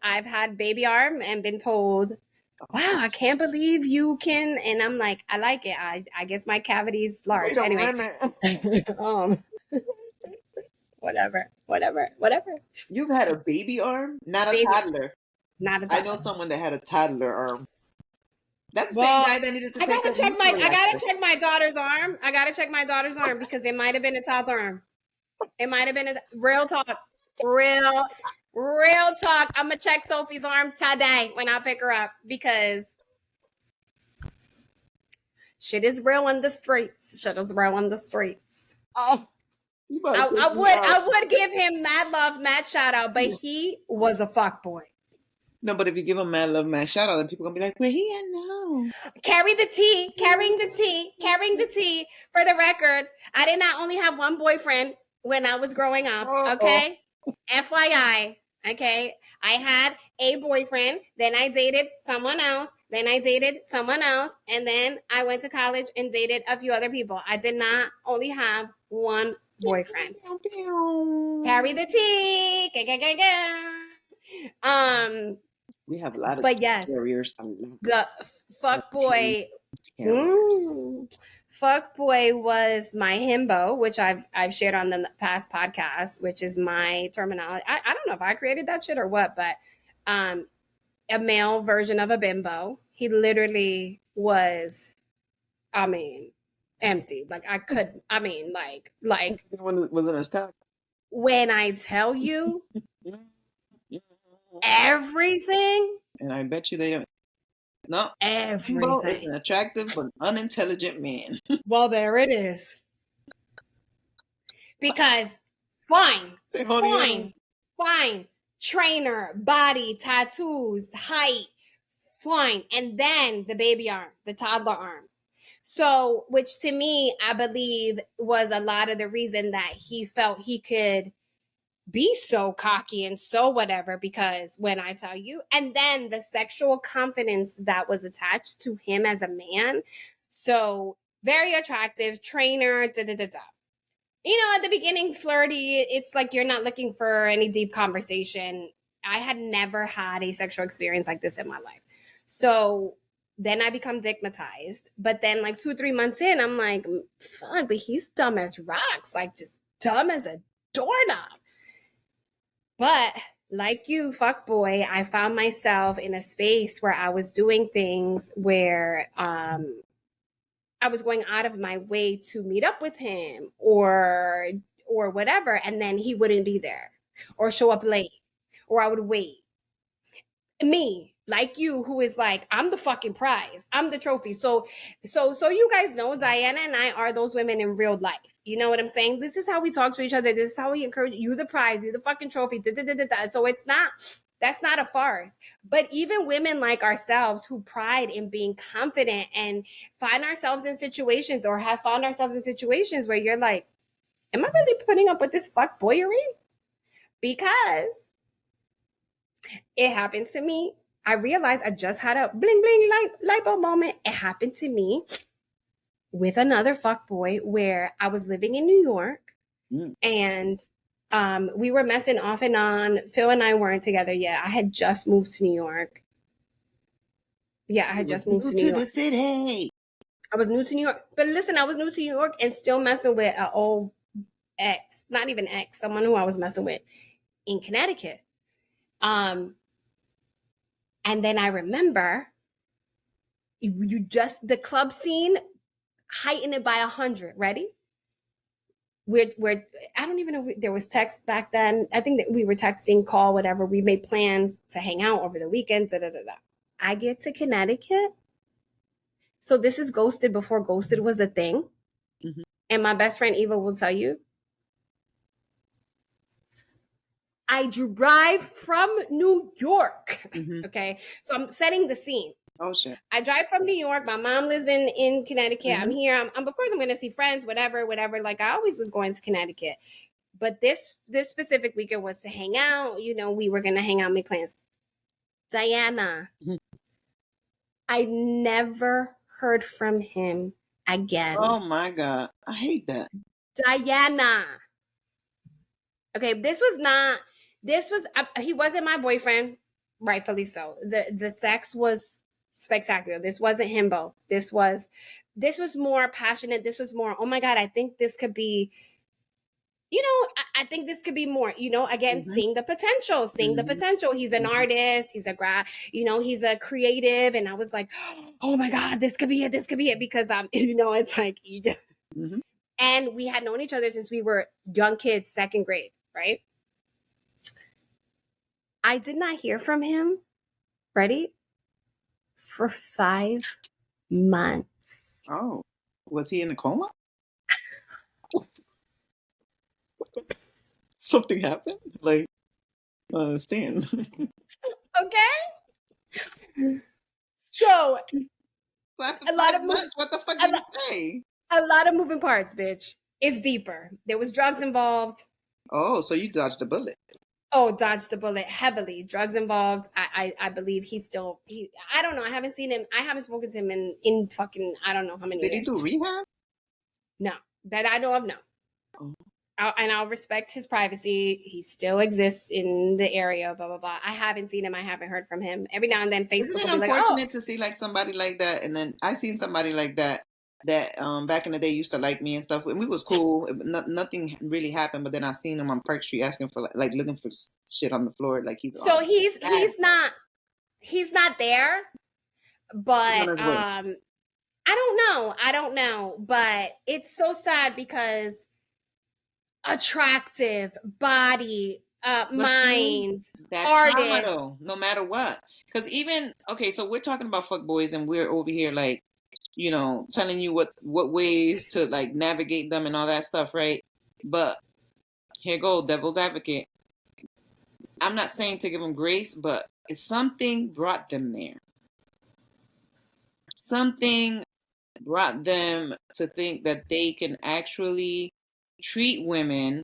I've had baby arm and been told, wow, I can't believe you can. And I'm like, I like it. I guess my cavity's large. Anyway. Whatever. You've had a baby arm? Not a toddler. Not a toddler. I know someone that had a toddler arm. That's the same guy that needed to I gotta check my daughter's arm. I gotta check my daughter's arm because it might have been a toddler arm. It might have been a real talk. Real talk. I'm gonna check Sophie's arm today when I pick her up because shit is real in the streets. Oh, I would give him mad love, mad shout out, but he was a fuck boy. No, but if you give him mad love, mad shout out, then people gonna be like, "Where he at now?" Carrying the tea. For the record, I did not only have one boyfriend when I was growing up. Okay, FYI. Okay, I had a boyfriend, then I dated someone else, and then I went to college and dated a few other people. I did not only have one boyfriend. Carry the tea. We have a lot of carriers. The fuck boy. Fuck boy was my himbo, which I've shared on the past podcast, which is my terminology. I don't know if I created that shit or what, but a male version of a bimbo. He literally was, I mean, empty. Like I could, I mean, like was in his cock. When I tell you everything, and I bet you they don't. No, everything. Bimbo is an attractive but unintelligent man. Well, there it is. Because fine, trainer, body, tattoos, height, fine, and then the baby arm, the toddler arm. So, which to me, I believe was a lot of the reason that he felt he could be so cocky and so whatever, because when I tell you, and then the sexual confidence that was attached to him as a man. So very attractive, trainer, da da da da. You know, at the beginning, flirty, it's like you're not looking for any deep conversation. I had never had a sexual experience like this in my life. So then I become digmatized. But then like 2-3 months in, I'm like, fuck, but he's dumb as rocks. Like just dumb as a doorknob. But like you, fuck boy, I found myself in a space where I was doing things where I was going out of my way to meet up with him or whatever, and then he wouldn't be there or show up late, or I would wait. Me, like you, who is like, I'm the fucking prize, I'm the trophy. So you guys know Diana and I are those women in real life. You know what I'm saying? This is how we talk to each other. This is how we encourage you, the prize, you the fucking trophy. Da, da, da, da, da. So that's not a farce. But even women like ourselves who pride in being confident and find ourselves in situations or have found ourselves in situations where you're like, am I really putting up with this fuck boyery? Because it happened to me. I realized I just had a bling bling light bulb moment. It happened to me with another fuck boy where I was living in New York and we were messing off and on. Phil and I weren't together yet. I had just moved to New York. Yeah, I had just moved to New York. The city. I was new to New York. But listen, I was new to New York and still messing with an old ex. Not even ex, someone who I was messing with in Connecticut. And then I remember the club scene, heighten it by 100. Ready? We're I don't even know if there was text back then. I think that we were texting, call, whatever. We made plans to hang out over the weekend. Da, da, da, da. I get to Connecticut. So this is Ghosted before Ghosted was a thing. Mm-hmm. And my best friend Eva will tell you, I drive from New York. Mm-hmm. Okay. So I'm setting the scene. Oh shit. I drive from New York. My mom lives in Connecticut. Mm-hmm. I'm here. I'm of course I'm gonna see friends, whatever. Like I always was going to Connecticut. But this specific weekend was to hang out. You know, we were gonna hang out, make plans. Diana. Mm-hmm. I never heard from him again. Oh my God. I hate that. Diana. Okay, he wasn't my boyfriend, rightfully so. The sex was spectacular. This wasn't himbo. This was more passionate. This was more, oh my God, I think this could be, you know, I think this could be more, you know, again, mm-hmm. seeing the potential. He's an mm-hmm. artist. He's he's a creative. And I was like, oh my God, this could be it. Because you know, it's like, you just, mm-hmm. And we had known each other since we were young kids, second grade, right? I did not hear from him, ready, for 5 months. Oh, was he in a coma? Something happened? Like, I don't understand. Okay. So a lot of what the fuck did you say? A lot of moving parts, bitch. It's deeper. There was drugs involved. Oh, so you dodged the bullet. Oh, dodged the bullet heavily. Drugs involved. I believe I don't know. I haven't seen him. I haven't spoken to him in fucking, I don't know how many years. Did he do rehab? No. That I know of, no. Oh. And I'll respect his privacy. He still exists in the area, blah, blah, blah. I haven't seen him. I haven't heard from him. Every now and then Facebook will be like, unfortunate to see like somebody like that. And then I seen somebody like that back in the day used to like me and stuff, and we was cool. Nothing really happened, but then I seen him on Park Street asking for like looking for shit on the floor, like he's not he's not there, but I don't know, but it's so sad because attractive body, mind, that artist. though, no matter what. Because even, okay, so we're talking about fuck boys and we're over here like, you know, telling you what ways to like navigate them and all that stuff, right? But here go devil's advocate. I'm not saying to give them grace, but if something brought them there. Something brought them to think that they can actually treat women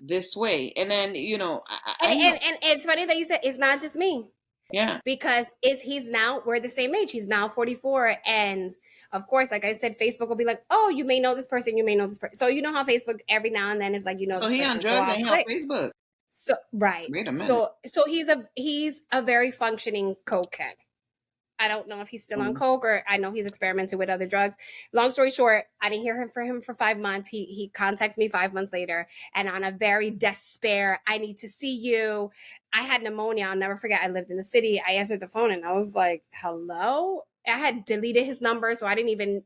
this way. And then, you know, and it's funny that you said it's not just me. Yeah. Because he's now, we're the same age. He's now 44. And of course, like I said, Facebook will be like, oh, you may know this person, you may know this person. So you know how Facebook every now and then is like, you know, so he on drugs and he on Facebook. So right. Wait a minute. So he's a very functioning cokehead. I don't know if he's still on coke, or I know he's experimented with other drugs. Long story short, I didn't hear from him for 5 months. He contacts me 5 months later, and on a very despair, I need to see you. I had pneumonia. I'll never forget. I lived in the city. I answered the phone and I was like, hello? I had deleted his number, so I didn't even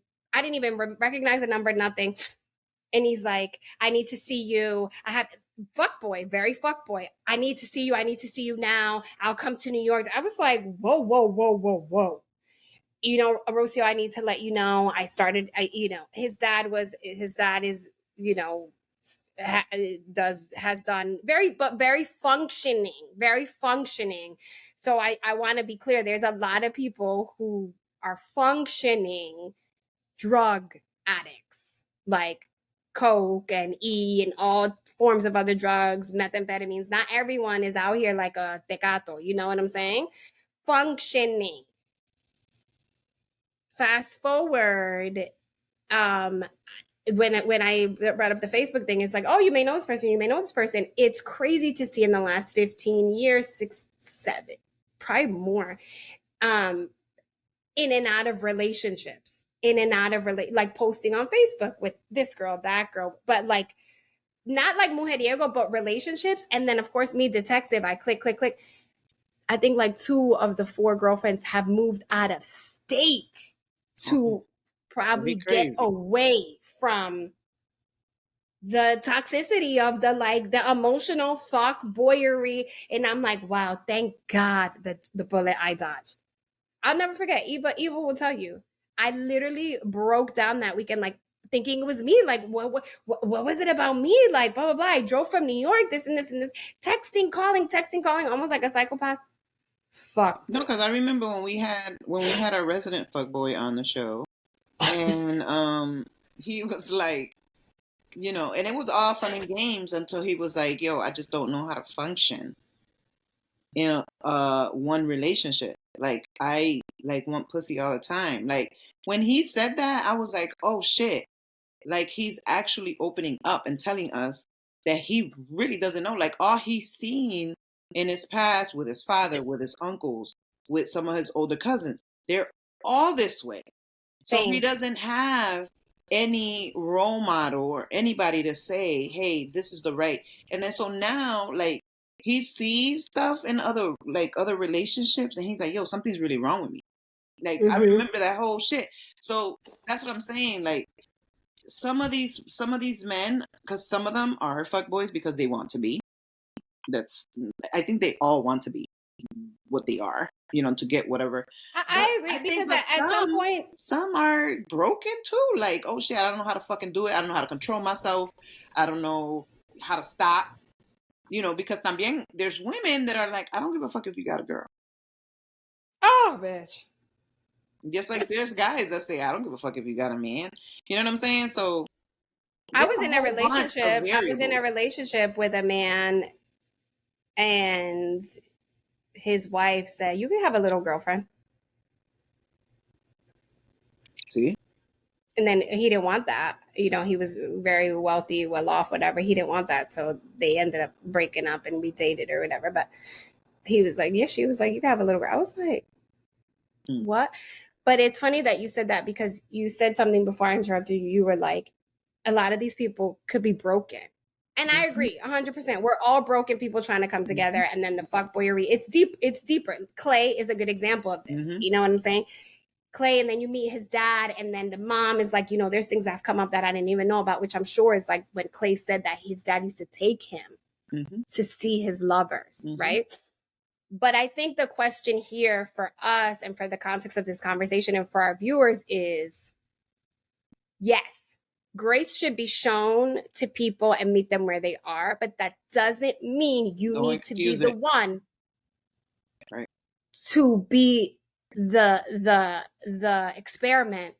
recognize the number, nothing. And he's like, I need to see you. I have fuckboy, very fuckboy. I need to see you. I need to see you now. I'll come to New York. I was like, whoa. You know, Rocio, I need to let you know. You know, his dad is, you know, has done very functioning. So I want to be clear. There's a lot of people who are functioning drug addicts, like coke and and all forms of other drugs, methamphetamines. Not everyone is out here like a tecato, you know what I'm saying? Functioning. Fast forward, when I brought up the Facebook thing, it's like, oh, you may know this person, you may know this person. It's crazy to see in the last 15 years, 6, 7, probably more, in and out of relationships, like posting on Facebook with this girl, that girl, but like, not like mujeriego, but relationships. And then of course me, detective, I click. I think like 2 of the 4 girlfriends have moved out of state to probably get away from the toxicity of the emotional fuck boyery. And I'm like, wow, thank God that the bullet I dodged. I'll never forget. Eva will tell you, I literally broke down that weekend, like thinking it was me. Like, what was it about me? Like, blah, blah, blah. I drove from New York, this and this and this, texting, calling, almost like a psychopath. Fuck. No, because I remember when we had our resident fuckboy on the show, and he was like, you know, and it was all fun and games until he was like, yo, I just don't know how to function in one relationship. Like, I like want pussy all the time. Like, when he said that, I was like, oh shit. Like, he's actually opening up and telling us that he really doesn't know. Like, all he's seen in his past with his father, with his uncles, with some of his older cousins, they're all this way. So he doesn't have any role model or anybody to say, hey, this is the right. And then so now, like, he sees stuff in other relationships and he's like, yo, something's really wrong with me. Like, I remember that whole shit. So that's what I'm saying. Like, some of these men, because some of them are fuckboys because they want to be. I think they all want to be what they are, you know, to get whatever. I agree, because at some point, some are broken too. Like, oh shit, I don't know how to fucking do it. I don't know how to control myself. I don't know how to stop. You know, because también there's women that are like, I don't give a fuck if you got a girl. Oh, bitch. Just like there's guys that say, I don't give a fuck if you got a man. You know what I'm saying? So I was in a relationship with a man, and his wife said, you can have a little girlfriend. See? And then he didn't want that. You know, he was very wealthy, well off, whatever. He didn't want that. So they ended up breaking up and we dated or whatever. But he was like, she was like, you can have a little girl. I was like, what? But it's funny that you said that, because you said something before I interrupted you. You were like, a lot of these people could be broken. And I agree 100%. We're all broken people trying to come together. And then the fuckboyery, it's deeper. Clay is a good example of this. You know what I'm saying? Clay, and then you meet his dad, and then the mom is like, there's things that have come up that I didn't even know about, which I'm sure is like when Clay said that his dad used to take him to see his lovers, right? But I think the question here for us and for the context of this conversation and for our viewers is, yes, grace should be shown to people and meet them where they are, but that doesn't mean you need to be the one to be the experiment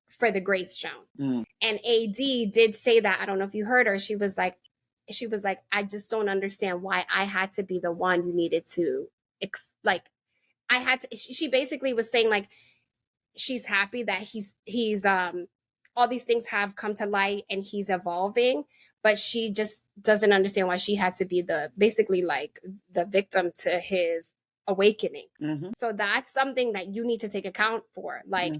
for the grace shown. And AD did say that. I don't know if you heard her. She was like, I just don't understand why I had to be the one you needed to she basically was saying like she's happy that he's all these things have come to light and he's evolving, but she just doesn't understand why she had to be basically like the victim to his awakening. So that's something that you need to take account for. Like,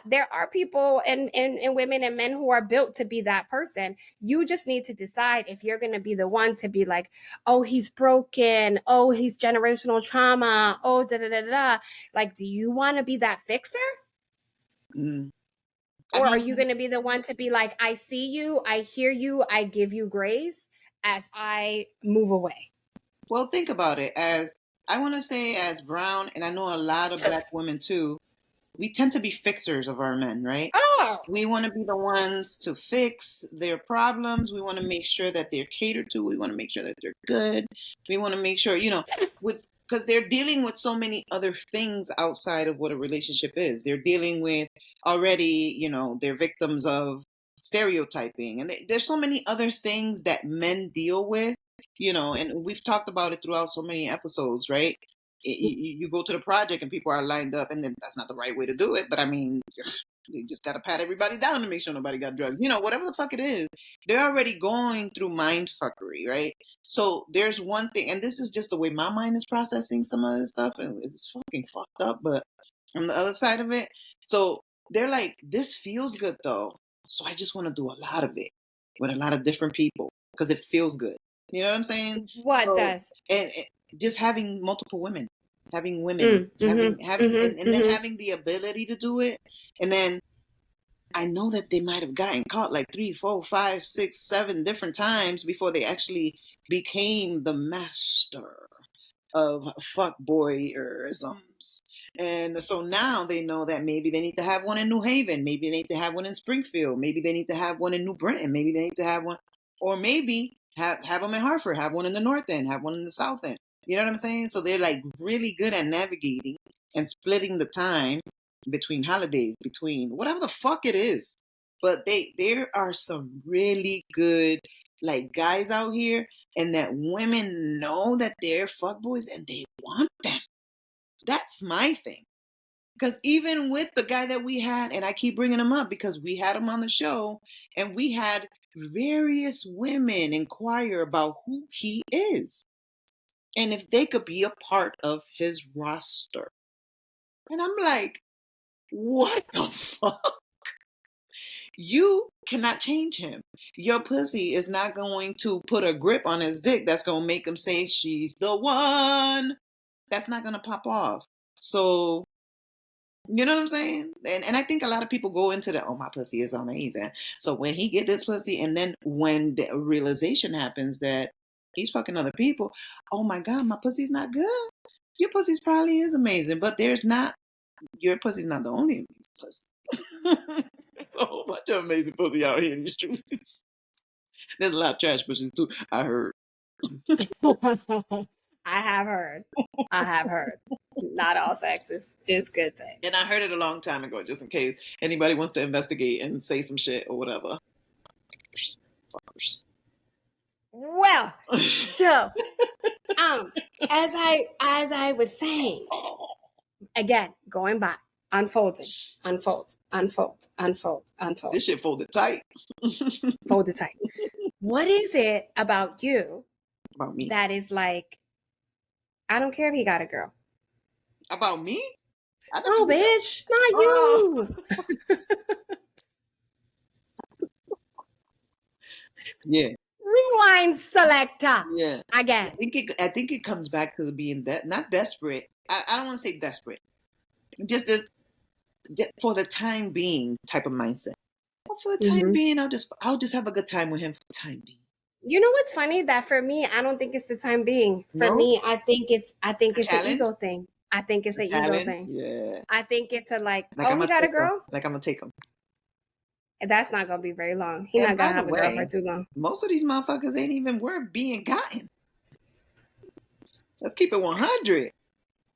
there are people and women and men who are built to be that person. You just need to decide if you're going to be the one to be like, oh, he's broken. Oh, he's generational trauma. Oh, da da da da. Like, do you want to be that fixer? Or are you going to be the one to be like, I see you, I hear you, I give you grace as I move away? Well, think about it. I want to say as brown, and I know a lot of Black women too, we tend to be fixers of our men, right? Oh! We want to be the ones to fix their problems. We want to make sure that they're catered to. We want to make sure that they're good. We want to make sure, because they're dealing with so many other things outside of what a relationship is. They're dealing with already, they're victims of stereotyping. And there's so many other things that men deal with, and we've talked about it throughout so many episodes, right? You go to the project and people are lined up, and then that's not the right way to do it. But I mean, you just got to pat everybody down to make sure nobody got drugs. Whatever the fuck it is, they're already going through mind fuckery, right? So there's one thing, and this is just the way my mind is processing some of this stuff, and it's fucking fucked up. But on the other side of it, so they're like, this feels good though, so I just want to do a lot of it with a lot of different people because it feels good. You know what I'm saying? What does? And just having multiple women. Having women, and then having the ability to do it. And then I know that they might have gotten caught like 3, 4, 5, 6, 7 different times before they actually became the master of fuckboyisms. And so now they know that maybe they need to have one in New Haven. Maybe they need to have one in Springfield. Maybe they need to have one in New Britain. Maybe they need to have one, or maybe have them in Hartford, have one in the North End, have one in the South End. You know what I'm saying? So they're like really good at navigating and splitting the time between holidays, between whatever the fuck it is. But there are some really good like guys out here, and that women know that they're fuckboys and they want them. That's my thing. Because even with the guy that we had, and I keep bringing him up because we had him on the show, and we had various women inquire about who he is and if they could be a part of his roster. And I'm like, what the fuck? You cannot change him. Your pussy is not going to put a grip on his dick that's going to make him say, she's the one. That's not going to pop off. So, you know what I'm saying? And I think a lot of people go into the, oh, my pussy is amazing. So when he get this pussy, and then when the realization happens that he's fucking other people, oh my God, my pussy's not good. Your pussy's probably is amazing, but your pussy's not the only amazing pussy. There's a whole bunch of amazing pussy out here in the streets. There's a lot of trash pussies too, I heard. I have heard. Not all sex is good sex. And I heard it a long time ago, just in case anybody wants to investigate and say some shit or whatever. Fuckers. Well, so as I was saying, again, going back, unfold. This shit folded tight. Folded tight. What is it about you? About me? That is like, I don't care if he got a girl. About me? No, bitch, not you. Yeah. Rewind selector. Yeah. Again. I think it comes back to being not desperate. I don't want to say desperate. Just for the time being type of mindset. But for the time being, I'll just have a good time with him for the time being. You know what's funny? That for me, I don't think it's the time being. For me, I think it's an ego thing. I think it's an ego thing. Yeah. I think it's a he got a girl? Like I'm going to take him. That's not going to be very long. He's not going to have a girl for too long. Most of these motherfuckers ain't even worth being gotten. Let's keep it 100.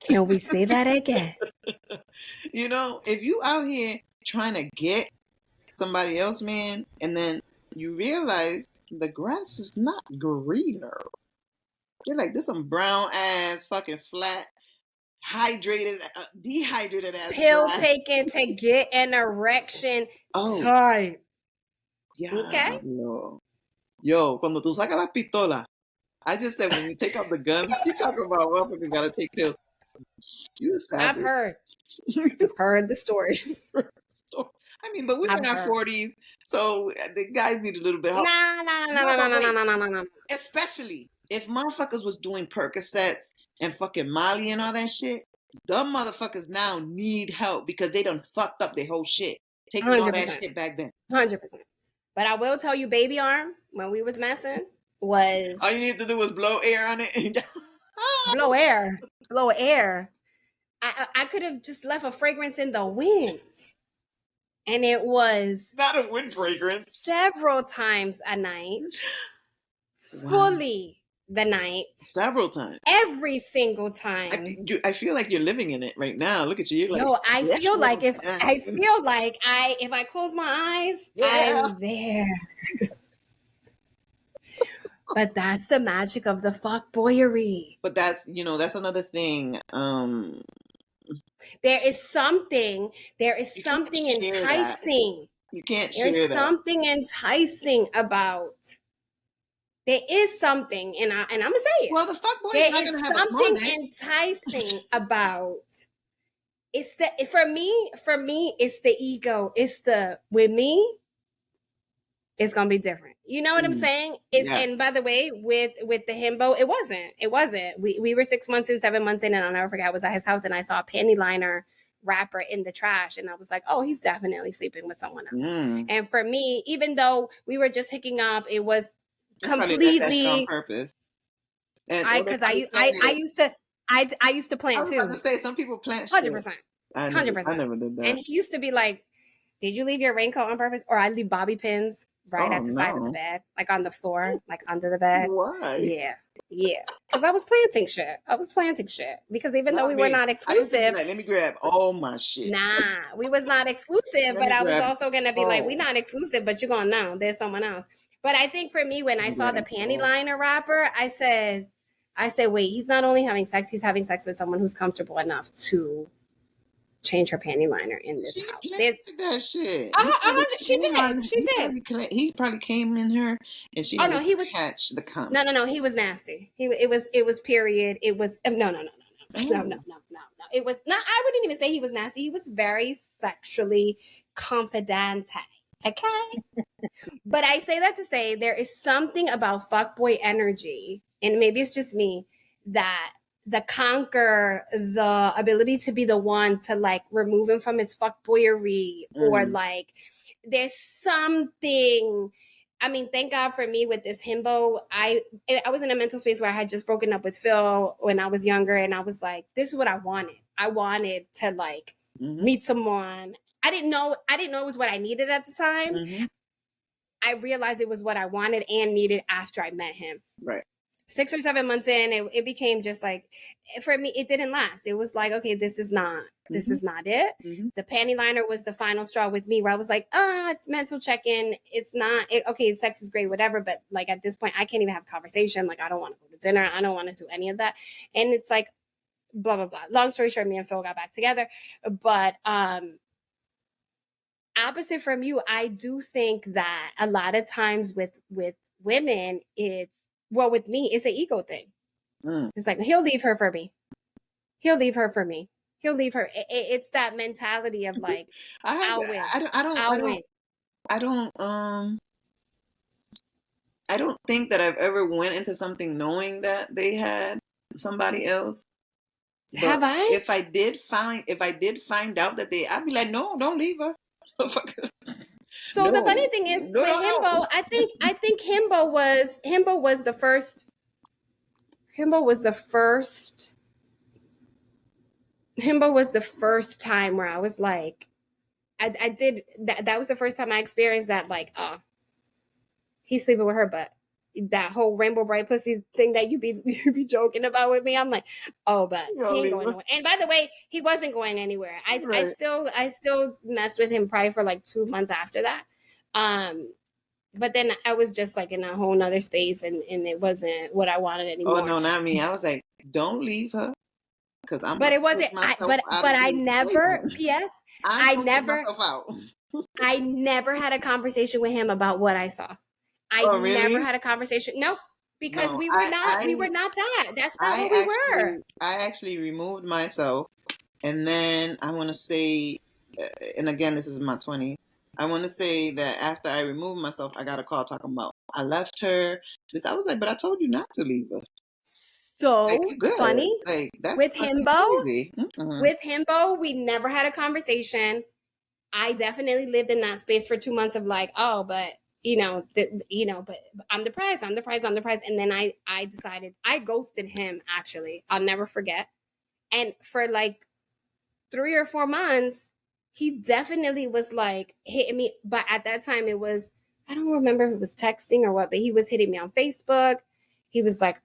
Can we say that again? You know, if you out here trying to get somebody else, man, and then you realize the grass is not greener. You're like, this some brown ass fucking flat, dehydrated ass pill taken to get an erection type. Yeah. Okay. Yo, cuando tú sacas la pistola, I just said when you take out the guns, you talk about motherfuckers gotta take pills. I've heard the stories. I mean, but we're in our 40s, so the guys need a little bit of help. No. Especially if motherfuckers was doing Percocets and fucking Molly and all that shit, them motherfuckers now need help because they done fucked up their whole shit. Taking 100%. All that shit back then. 100%. But I will tell you, Baby Arm, when we was messing, was... All you needed to do was blow air on it. Blow air. I could have just left a fragrance in the wind. And it was... Not a wind fragrance. Several times a night. Wow. Fully the night. Several times. Every single time. I feel like you're living in it right now. Look at you. You're like... Yo, I feel like if I close my eyes, I'm there. But that's the magic of the fuckboyery. But that's another thing. There is something enticing. You can't share that. There's something enticing about. There is something, and I'm gonna say it. Well, the fuckboy is not gonna have something enticing about. It's for me, it's the ego. It's with me. It's gonna be different. You know what I'm saying? And by the way, with the himbo, it wasn't. We were 6 months in, 7 months in, and I'll never forget. I was at his house and I saw a panty liner wrapper in the trash, and I was like, oh, he's definitely sleeping with someone else. And for me, even though we were just hooking up, it was completely on purpose. Because I used to plant too. I was about to say some people plant shit. 100%. 100%. I never did that. And he used to be like, did you leave your raincoat on purpose? Or I leave bobby pins right at the side of the bed, like on the floor, like under the bed. Why? Yeah. Because I was planting shit. Because even though we were not exclusive. Let me grab all my shit. Nah, we was not exclusive, but I was also going to be like, we not exclusive, but you're going to know there's someone else. But I think for me, when I saw the panty liner wrapper, I said, wait, he's not only having sex, he's having sex with someone who's comfortable enough to change her panty liner in this house. That shit. She did. He probably came in her and she he was catch the cum. No. He was nasty. It was period. It was no. It was not. I wouldn't even say he was nasty. He was very sexually confident. Okay. But I say that to say there is something about fuckboy energy, and maybe it's just me, that the conquer, the ability to be the one to like remove him from his fuckboyery, or like there's something. I mean, thank God for me with this himbo. I was in a mental space where I had just broken up with Phil when I was younger, and I was like, this is what I wanted. I wanted to like meet someone. I didn't know it was what I needed at the time. I realized it was what I wanted and needed after I met him. Right. 6 or 7 months in, it became just like, for me, it didn't last. It was like, okay, this is not it. The panty liner was the final straw with me, where I was like, mental check-in. It's not, okay, sex is great, whatever. But like at this point, I can't even have a conversation. Like, I don't want to go to dinner. I don't want to do any of that. And it's like, blah, blah, blah. Long story short, me and Phil got back together. But, opposite from you, I do think that a lot of times with women, with me, it's an ego thing. It's like, he'll leave her for me. He'll leave her. It's that mentality of like, I'll win. I don't think that I've ever went into something knowing that they had somebody else. But have I? If I did find out that I'd be like, no, don't leave her. So the funny thing is, with Himbo, I think Himbo was the first. Himbo was the first time where I was like, I did that. That was the first time I experienced that. Like, he's sleeping with her, but that whole Rainbow Bright pussy thing that you be joking about with me, I'm like, oh, but he ain't going nowhere. And by the way, he wasn't going anywhere. I still messed with him probably for like 2 months after that. But then I was just like in a whole nother space, and it wasn't what I wanted anymore. Oh no, not me. I was like, don't leave her, because I'm. But it wasn't. I never. P.S. I never had a conversation with him about what I saw. Really? Never had a conversation. No, because we were not that. That's not what we were. I actually removed myself, and then I want to say, and again, this is in my 20s. I want to say that after I removed myself, I got a call talking about I left her. I was like, but I told you not to leave her. So funny. Like, that's with Himbo, with Himbo, we never had a conversation. I definitely lived in that space for 2 months of like, oh, but but I'm depressed. And then I decided I ghosted him. Actually, I'll never forget. And for like 3 or 4 months, he definitely was like hitting me. But at that time, it was, I don't remember if it was texting or what, but he was hitting me on Facebook. He was like,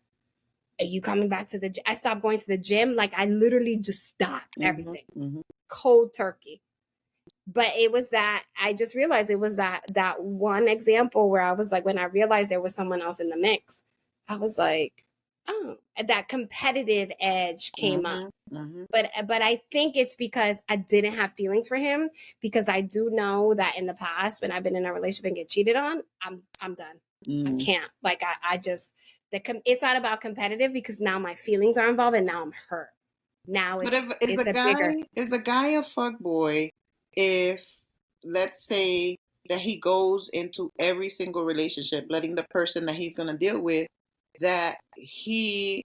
are you coming back to the gym? I stopped going to the gym. Like, I literally just stopped everything. Cold turkey. But it was that, I just realized it was that one example where I was like, when I realized there was someone else in the mix, I was like, oh, that competitive edge came up. But I think it's because I didn't have feelings for him, because I do know that in the past, when I've been in a relationship and get cheated on, I'm done. I can't. Like, I just, it's not about competitive, because now my feelings are involved and now I'm hurt. Now it's, but if is a guy a fuckboy if, let's say, that he goes into every single relationship letting the person that he's going to deal with that he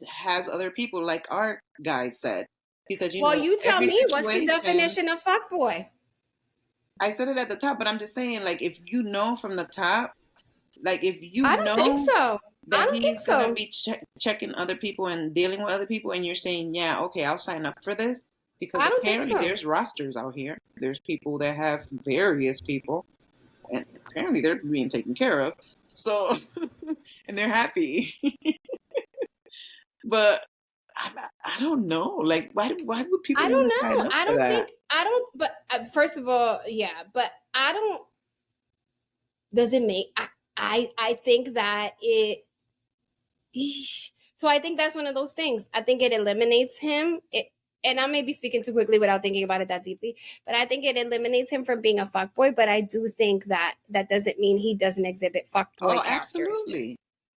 has other people, like our guy said. He said, you tell me, what's the definition of fuckboy? I said it at the top, but I'm just saying, like, if you know from the top, like, if you I don't think so. that he's going to be checking other people and dealing with other people, and you're saying, yeah, okay, I'll sign up for this. Because apparently there's rosters out here. There's people that have various people, and apparently they're being taken care of. So, and they're happy. But I don't know. Like, why would people? I don't know. But first of all, yeah. But I don't. Does it make? I think that it. So I think that's one of those things. I think it eliminates him. And I may be speaking too quickly without thinking about it that deeply, but I think it eliminates him from being a fuckboy. But I do think that doesn't mean he doesn't exhibit fuckboy characteristics. Absolutely.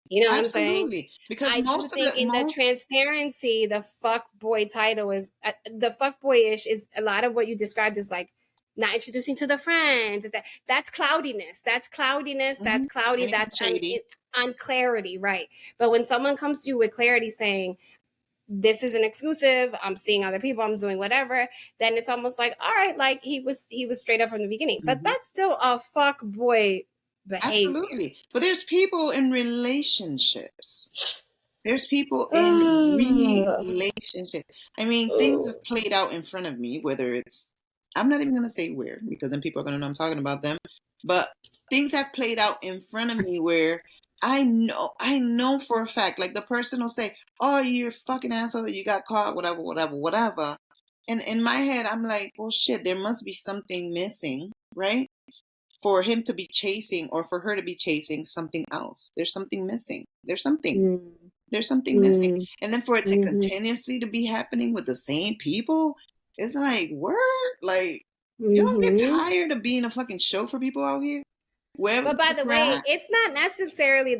You know what I'm saying? Because I do think in the transparency, the fuckboy title is the fuckboyish is a lot of what you described is like not introducing to the friends. That's cloudiness. That's cloudiness. That's cloudy. That's on clarity, right? But when someone comes to you with clarity, saying, this is an exclusive, I'm seeing other people, I'm doing whatever, then it's almost like, all right, like he was straight up from the beginning. But that's still a fuck boy behavior. Absolutely. But there's people in relationships. There's people in relationships. I mean, things have played out in front of me, whether it's, I'm not even going to say where, because then people are going to know I'm talking about them. But things have played out in front of me where I know for a fact, like the person will say, oh, you're a fucking asshole, you got caught, whatever. And in my head, I'm like, well, shit, there must be something missing, right? For him to be chasing or for her to be chasing something else. There's something missing. There's something missing. And then for it to continuously to be happening with the same people, it's like, word? Like, you don't get tired of being a fucking show for people out here? But by the way, it's not necessarily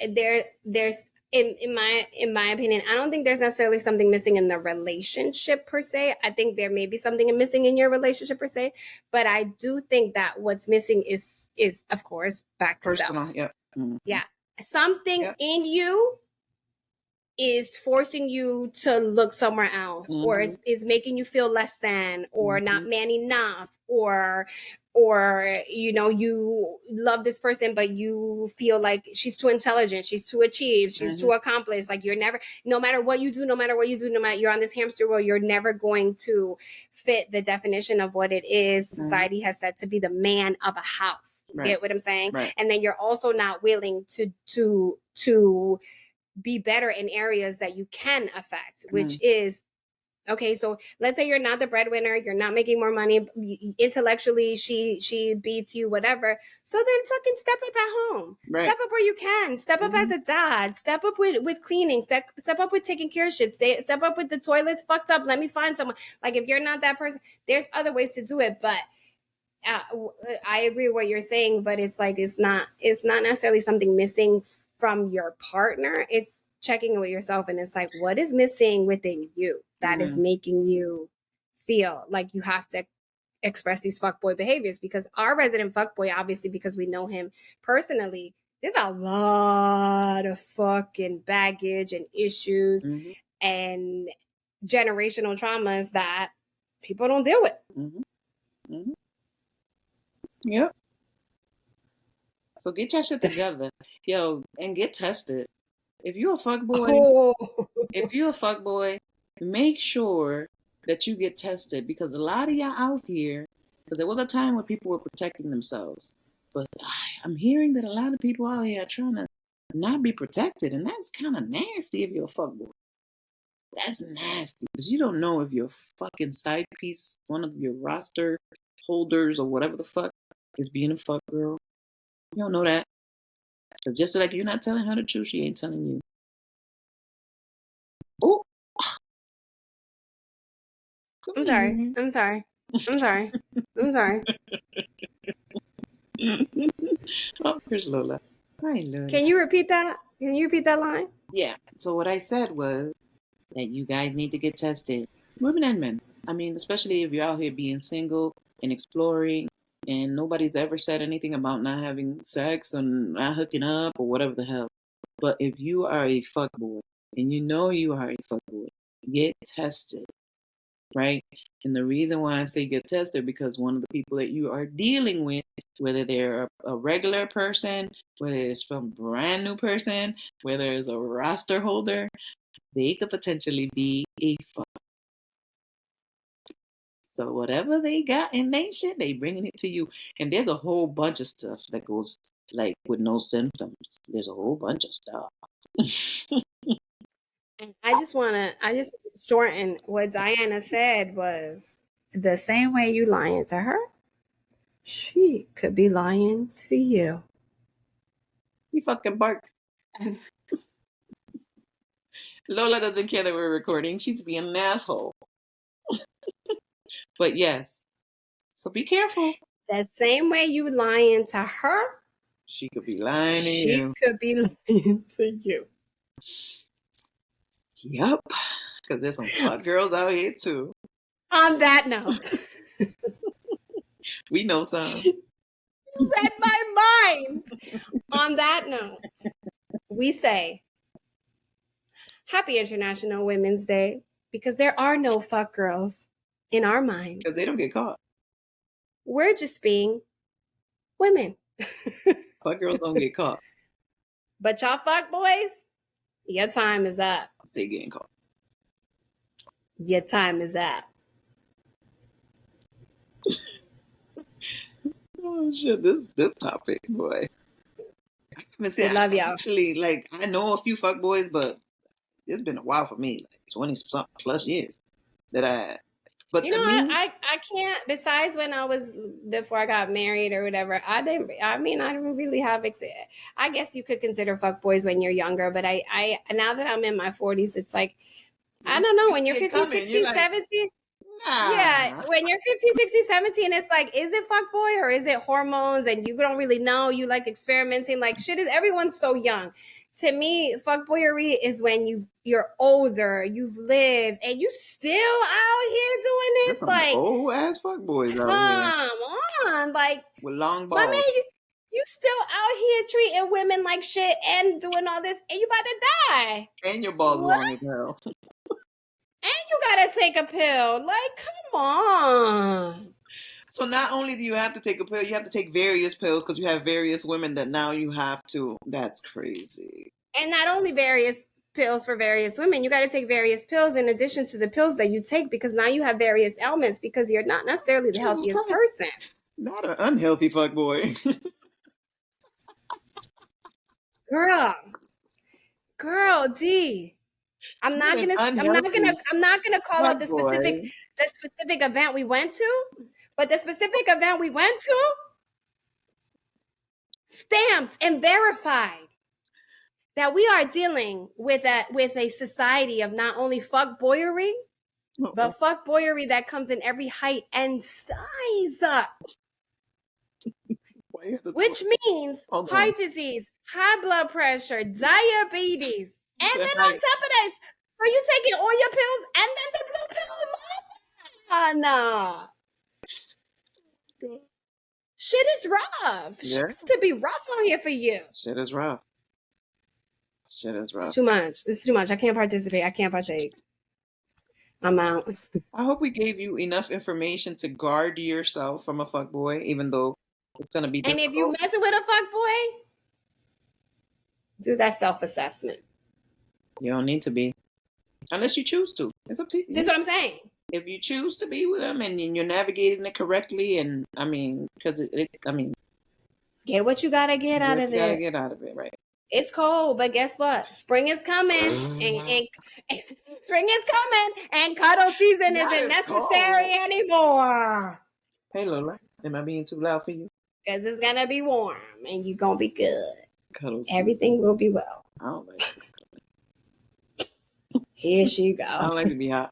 there's in my opinion, I don't think there's necessarily something missing in the relationship per se. I think there may be something missing in your relationship per se, but I do think that what's missing is of course back to personal. self. Yep. Yeah. something in you is forcing you to look somewhere else, or is making you feel less than, or not man enough, or you know, you love this person but you feel like she's too intelligent, she's too achieved, she's too accomplished. Like, you're never, no matter what you do, you're on this hamster wheel, you're never going to fit the definition of what it is society has said to be the man of a house. Get what I'm saying? And then you're also not willing to be better in areas that you can affect, which is, okay, so let's say you're not the breadwinner, you're not making more money, intellectually she beats you, whatever. So then fucking step up at home. Step up where you can. Step up as a dad. Step up with cleaning. Step up with taking care of shit. Step up with the toilets fucked up. Let me find someone. Like, if you're not that person, there's other ways to do it. But I agree with what you're saying, but it's like, it's not necessarily something missing from your partner. It's checking with yourself, and it's like, what is missing within you that is making you feel like you have to express these fuckboy behaviors? Because our resident fuckboy, obviously, because we know him personally, there's a lot of fucking baggage and issues and generational traumas that people don't deal with. Yep. So get your shit together, yo, and get tested. If you're a fuckboy, make sure that you get tested, because a lot of y'all out here, because there was a time when people were protecting themselves, but I'm hearing that a lot of people out here are trying to not be protected, and that's kind of nasty if you're a fuckboy. That's nasty, because you don't know if your fucking side piece, one of your roster holders or whatever the fuck, is being a fuck girl. You don't know that. Because just like you're not telling her the truth, she ain't telling you. Oh. I'm sorry. Oh, here's Lola. Hi, Lola. Can you repeat that? Line? Yeah. So what I said was that you guys need to get tested. Women and men. I mean, especially if you're out here being single and exploring, and nobody's ever said anything about not having sex and not hooking up or whatever the hell. But if you are a fuckboy and you know you are a fuckboy, get tested, right? And the reason why I say get tested, because one of the people that you are dealing with, whether they're a regular person, whether it's a brand new person, whether it's a roster holder, they could potentially be a fuck. So whatever they got in their shit, they bringing it to you. And there's a whole bunch of stuff that goes like with no symptoms. There's a whole bunch of stuff. I just shorten what Diana said was, the same way you lying to her, she could be lying to you. You fucking bark. Lola doesn't care that we're recording. She's being an asshole. But yes. So be careful. The same way you lying to her, she could be lying to you. She could be lying to you. Yep. Because there's some fuck girls out here too. On that note. We know some. You read my mind. On that note, we say Happy International Women's Day, because there are no fuck girls in our minds. Because they don't get caught. We're just being women. Fuck girls don't get caught. But y'all fuck boys, your time is up. Stay getting caught. Your time is up. Oh shit, this topic, boy. I love y'all. Actually, like, I know a few fuck boys, but it's been a while for me, like 20-something plus years that I. But you know, I can't. Besides when before I got married or whatever, I didn't really have. I guess you could consider fuck boys when you're younger, but I now that I'm in my 40s, it's like, I don't know, when you're 15, 16, 17. Nah. Yeah, when you're 15, 16, 17, it's like, is it fuckboy or is it hormones? And you don't really know. You like experimenting. Like, everyone's so young. To me, fuckboyery is when you're older, you've lived, and you still out here doing this. Like, old ass fuckboys out here. Come on, like, with long balls. You still out here treating women like shit and doing all this, and you about to die. And your balls are on your pill. And you gotta take a pill. Like, come on. So not only do you have to take a pill, you have to take various pills because you have various women that now you have to. That's crazy. And not only various pills for various women, you got to take various pills in addition to the pills that you take, because now you have various ailments because you're not necessarily the healthiest person. Not an unhealthy fuckboy. Girl, D. I'm not gonna call out the specific event we went to, but the specific event we went to stamped and verified that we are dealing with a society of not only fuckboyery, but fuckboyery that comes in every height and size. Which means heart disease, high blood pressure, diabetes, and then on top of that, so you taking all your pills and then the blue pill. No. Shit is rough. Yeah. Shit to be rough on here for you. Shit is rough. It's too much. It's too much. I can't participate. I can't partake. I'm out. I hope we gave you enough information to guard yourself from a fuckboy, even though it's gonna be difficult. And if you messing with a fuckboy, do that self-assessment. You don't need to be. Unless you choose to. It's up to you. That's what I'm saying. If you choose to be with them and you're navigating it correctly, and get what you gotta get out of it. You gotta get out of it, right? It's cold, but guess what? Spring is coming, and spring is coming, and cuddle season isn't necessary anymore. Hey, Lola, am I being too loud for you? Because it's gonna be warm, and you're gonna be good. Cuddle season. Everything will be well. I don't like it. Here she go. I don't like to be hot.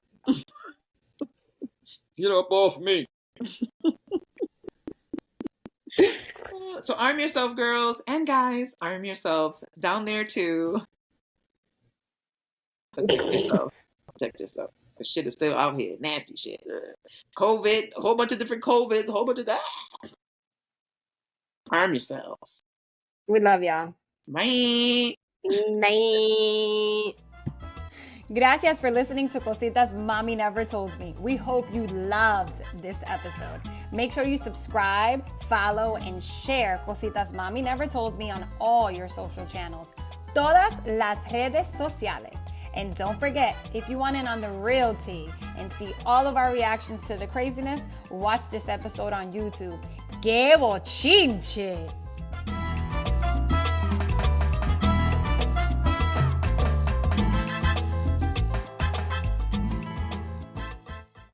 Get up off me. So arm yourself, girls and guys. Arm yourselves down there too. Protect yourself. Protect yourself. The shit is still out here. Nasty shit. COVID, a whole bunch of different COVIDs, a whole bunch of that. Arm yourselves. We love y'all. Bye. Bye. Gracias for listening to Cositas Mami Never Told Me. We hope you loved this episode. Make sure you subscribe, follow, and share Cositas Mami Never Told Me on all your social channels. Todas las redes sociales. And don't forget, if you want in on the real tea and see all of our reactions to the craziness, watch this episode on YouTube. ¡Qué bochinche!